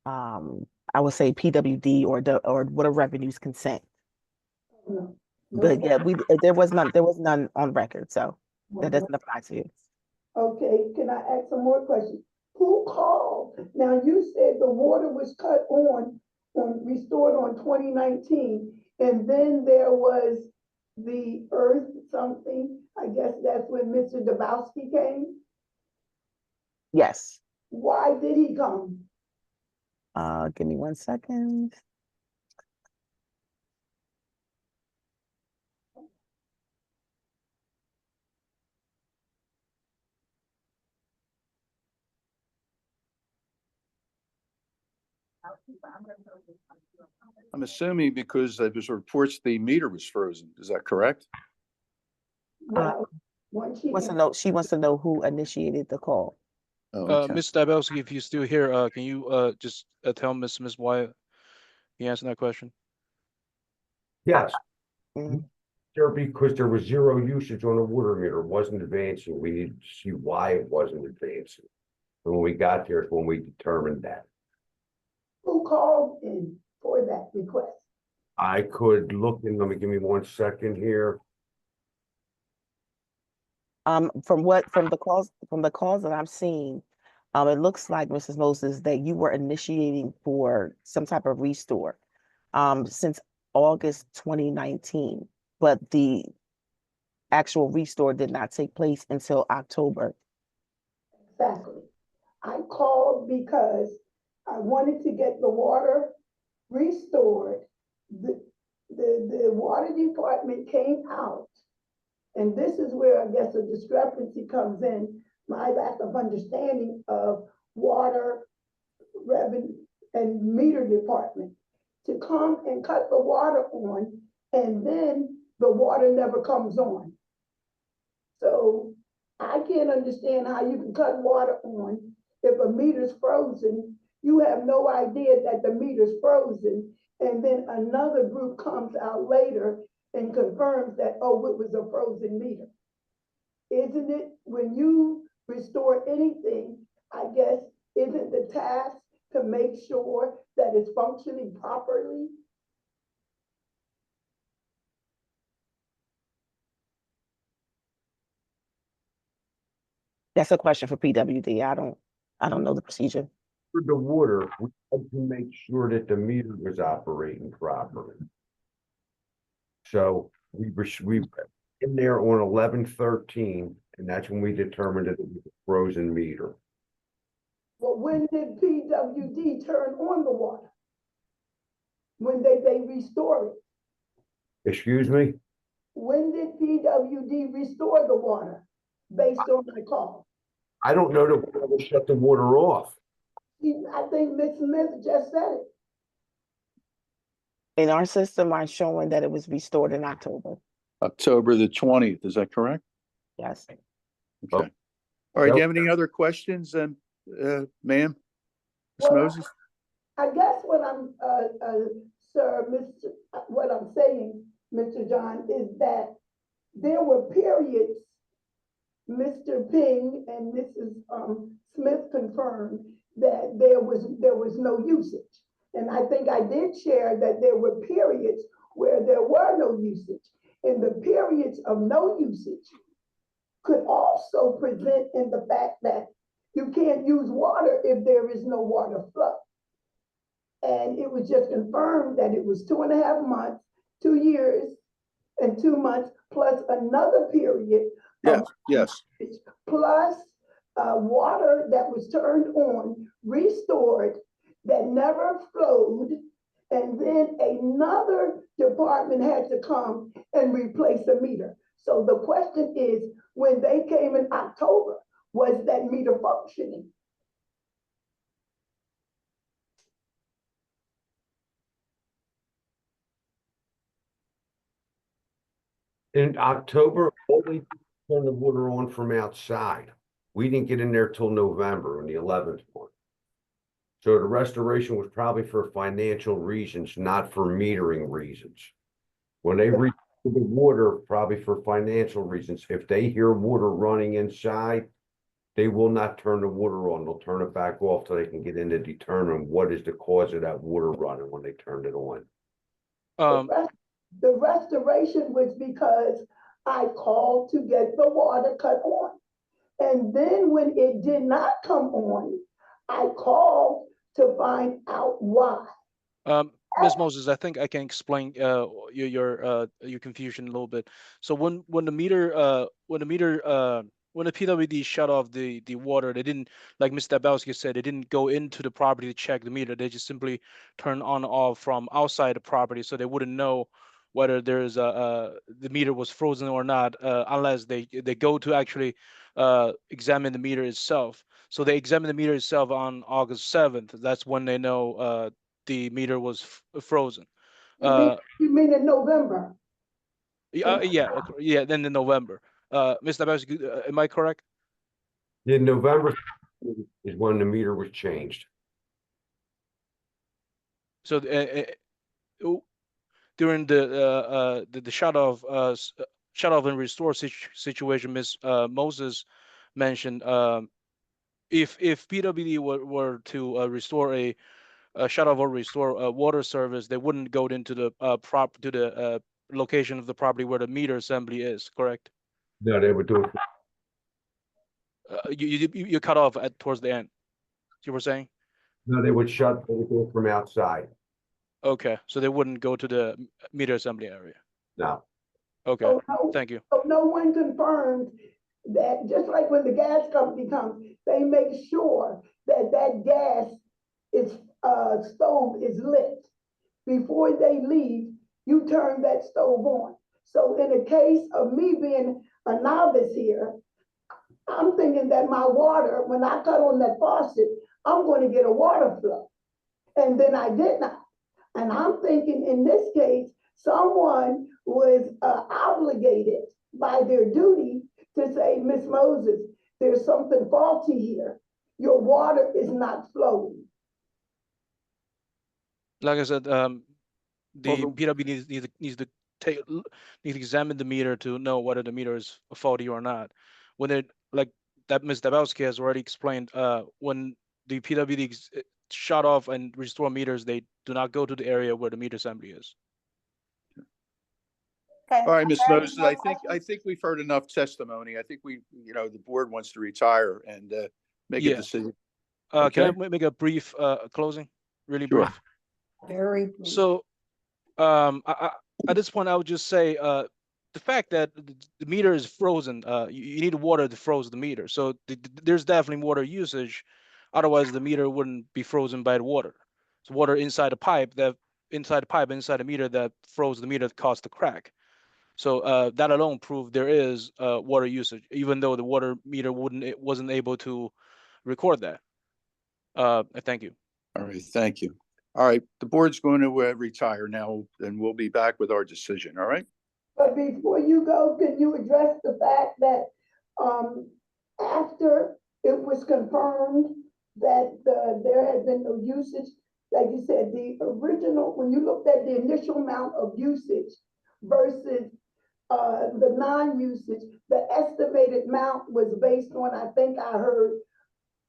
I would say PWD or or water revenues consent. No. But yeah, there was none on record, so that doesn't apply to you. Okay, can I ask some more questions? Who called? Now, you said the water was cut restored on 2019, and then there was the earth something. I guess that's when Mr. Dabowski came. Yes. Why did he come? Give me 1 second. I'm assuming because there was reports the meter was frozen. Is that correct? Well, once he She wants to know who initiated the call. Oh, okay. Ms. Dabowski, if you're still here, can you just tell Ms. Smith why you answered that question? Yes, Mhm. there, because there was zero usage on the water meter, it wasn't advancing. We needed to see why it wasn't advancing. And when we got there, is when we determined that. Who called in for that request? I could look in, give me 1 second here. From the calls that I'm seeing, it looks like, Mrs. Moses, that you were initiating for some type of restore, since August 2019, but the actual restore did not take place until October. Exactly. I called because I wanted to get the water restored. The water department came out, and this is where I guess the discrepancy comes in, my lack of understanding of water revenue and meter department, to come and cut the water on, and then the water never comes on. So I can't understand how you can cut water on if a meter's frozen. You have no idea that the meter's frozen, and then another group comes out later and confirms that, oh, it was a frozen meter. Isn't it, when you restore anything, I guess, isn't the task to make sure that it's functioning properly? That's a question for PWD. I don't know the procedure. For the water, we had to make sure that the meter was operating properly. So we in there on 11/13, and that's when we determined that it was a frozen meter. Well, when did PWD turn on the water? When they restore it? Excuse me? When did PWD restore the water based on my call? I don't know that we ever shut the water off. I think Ms. Smith just said it. In our system, I'm showing that it was restored in October. October the 20th, is that correct? Yes. Okay. All right, do you have any other questions, ma'am? Ms. Well, Moses? I guess what I'm, sir, what I'm saying, Mr. John, is that there were periods, Mr. Ping and Mrs. Smith confirmed that there was no usage. And I think I did share that there were periods where there were no usage. And the periods of no usage could also present in the fact that you can't use water if there is no water flow. And it was just confirmed that it was 2.5 months, 2 years and 2 months, plus another period. Yes. Plus water that was turned on, restored, that never flowed. And then another department had to come and replace the meter. So the question is, when they came in October, was that meter functioning? In October, all we turn the water on from outside. We didn't get in there till November on the 11th one. So the restoration was probably for financial reasons, not for metering reasons. When they reach the water, probably for financial reasons. If they hear water running inside, they will not turn the water on. They'll turn it back off till they can get in to determine what is the cause of that water running when they turned it on. The restoration was because I called to get the water cut on. And then when it did not come on, I called to find out why. Ms. Moses, I think I can explain your confusion a little bit. So when the PWD shut off the water, they didn't, like Mr. Dabowski said, they didn't go into the property to check the meter. They just simply turn on and off from outside the property, so they wouldn't know whether there's the meter was frozen or not unless they go to actually examine the meter itself. So they examine the meter itself on August 7th. That's when they know the meter was frozen. You mean in November? Yeah, then in November. Mr. Dabowski, am I correct? In November is when the meter was changed. So during the shut off and restore situation, Ms. Moses mentioned, if PWD were to restore a shut off or restore a water service, they wouldn't go into the location of the property where the meter assembly is, correct? No, they would do it. You cut off towards the end. You were saying? No, they would do it from outside. Okay, so they wouldn't go to the meter assembly area. No. Okay, So no- thank you. So no one confirmed that, just like when the gas company comes, they make sure that that gas stove is lit. Before they leave, you turn that stove on. So in the case of me being a novice here, I'm thinking that my water, when I cut on that faucet, I'm going to get a water flow. And then I did not. And I'm thinking in this case, someone was obligated by their duty to say, Miss Moses, there's something faulty here. Your water is not flowing. Like I said, the PW needs to examine the meter to know whether the meter is faulty or not. When it, like that Ms. Dabowski has already explained, when the PWD shut off and restore meters, they do not go to the area where the meter assembly is. Okay. All right, Ms. Are there any Moses, more I think questions? we've heard enough testimony. I think the board wants to retire and make a Yeah. decision. Can I Okay. make a brief closing? Really Sure. brief. Very. brief. So, at this point, I would just say the fact that the meter is frozen, you need water to froze the meter. So there's definitely water usage. Otherwise, the meter wouldn't be frozen by the water. It's water inside the pipe, inside the meter that froze the meter that caused the crack. So that alone proved there is water usage, even though the water meter wasn't able to record that. Thank you. All right, thank you. All right, the board's going to retire now, and we'll be back with our decision, all right? But before you go, can you address the fact that after it was confirmed that there had been no usage, like you said, the original, when you looked at the initial amount of usage versus the non-usage, the estimated amount was based on, I think I heard,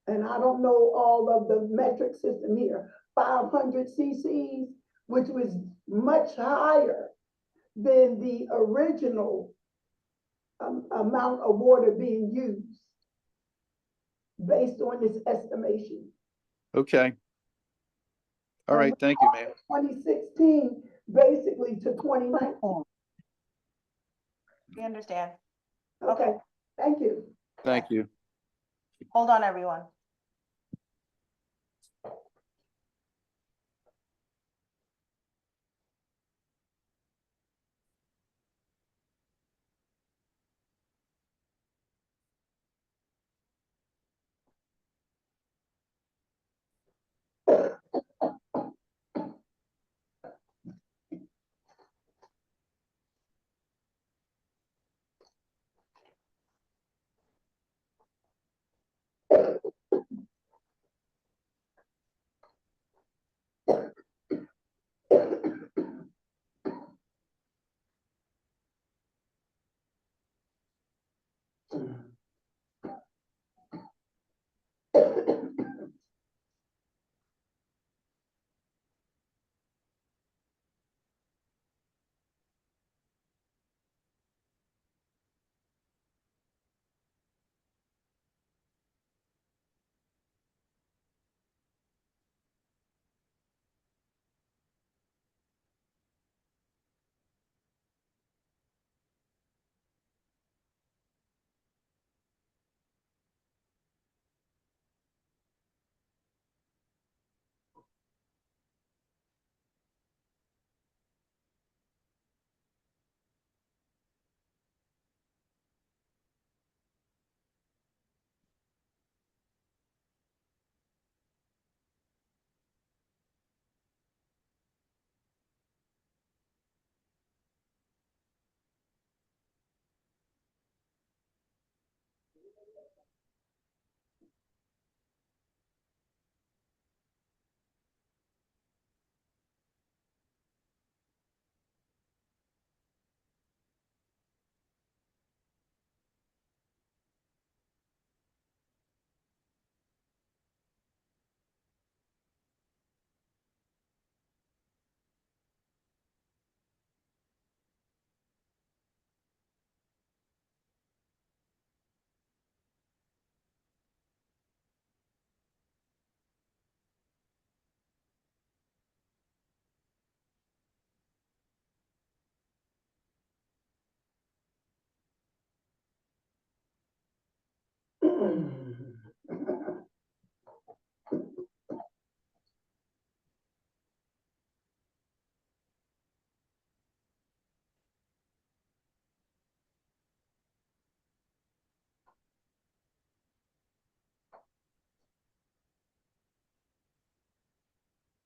and I don't know all of the metric system here, 500 cc's, which was much higher than the original amount of water being used based on this estimation. Okay. All right, thank you, ma'am. 2016, basically to 2019. We understand. Okay, thank you. Thank you. Hold on, everyone.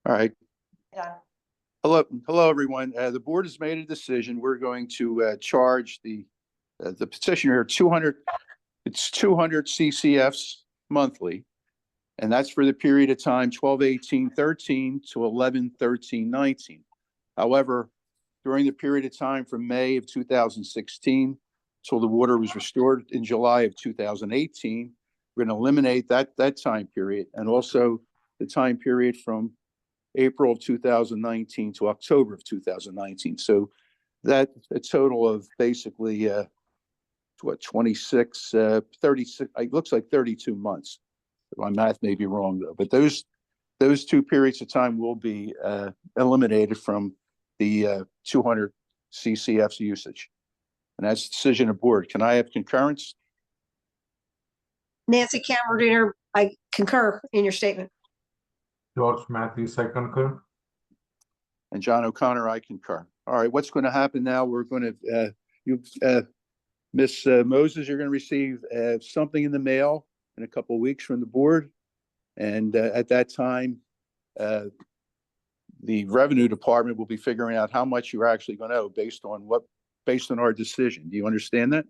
All right. John. Hello, everyone. The board has made a decision. We're going to charge the petitioner 200, it's 200 CCFs monthly. And that's for the period of time 12/18/13 to 11/13/19. However, during the period of time from May of 2016 till the water was restored in July of 2018, we're going to eliminate that time period, and also the time period from April of 2019 to October of 2019. So that a total of basically 26, 36, it looks like 32 months. My math may be wrong though, but those two periods of time will be eliminated from the 200 CCFs usage. And that's the decision of board. Can I have concurrence? Nancy Camerdiner, I concur in your statement. George Matthews, I concur. And John O'Connor, I concur. All right, what's going to happen now? We're going to, Miss Moses, you're going to receive something in the mail in a couple of weeks from the board. And at that time, the revenue department will be figuring out how much you're actually going to owe based on our decision. Do you understand that?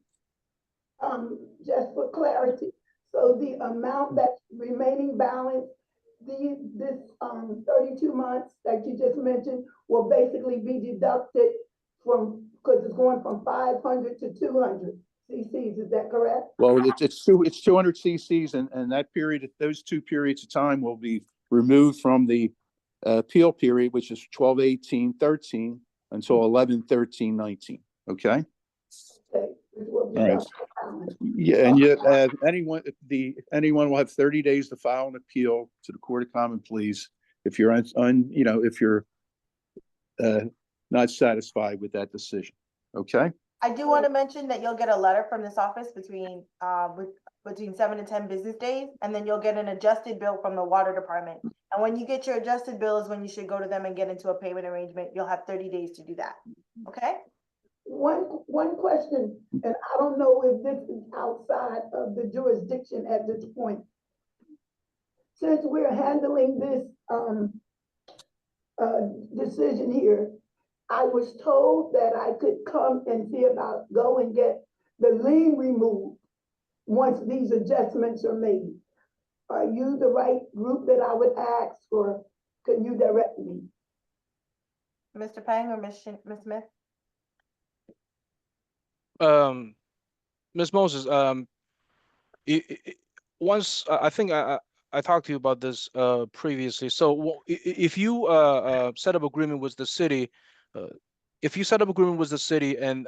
Just for clarity, so the amount that's remaining balance, this 32 months that you just mentioned will basically be deducted from, because it's going from 500 to 200 CCs, is that correct? Well, it's 200 CCs, and that period, those two periods of time will be removed from the appeal period, which is 12/18/13 until 11/13/19. Okay. Okay. Which will be All right. done. Yeah, and anyone will have 30 days to file an appeal to the Court of Common Pleas if you're if you're not satisfied with that decision. Okay. I do want to mention that you'll get a letter from this office between 7 to 10 business days, and then you'll get an adjusted bill from the water department. And when you get your adjusted bill is when you should go to them and get into a payment arrangement. You'll have 30 days to do that. Okay? One question, and I don't know if this is outside of the jurisdiction at this point. Since we're handling this decision here, I was told that I could come and go and get the lien removed once these adjustments are made. Are you the right group that I would ask, or can you direct me? Mr. Pang or Ms. Smith? Ms. Moses, once, I think I talked to you about this previously. So if you set up agreement with the city, if you set up agreement with the city and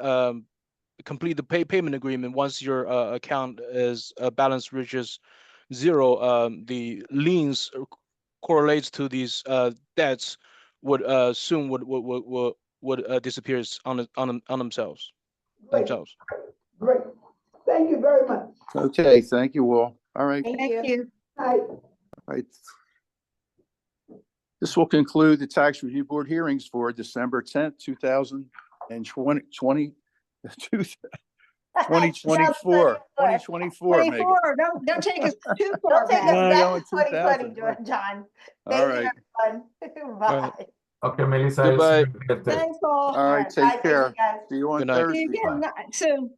complete the payment agreement, once your account is balance reaches zero, the liens correlates to these debts would soon would disappear on themselves. Great, great. Thank you very much. Okay, thank you all. All right, Thank you. Bye. right. This will conclude the Tax Review Board hearings for December 10th, 2024, 2024, Megan. 24, don't take us too far Don't take us back. No, back going to 2020, 2000, John. All Thank you, right, everyone. right. Bye. Okay, Melissa, I'll see Goodbye. you later. Thanks all. all right, Bye, take care. guys. See you on Good night. See you Thursday. again soon.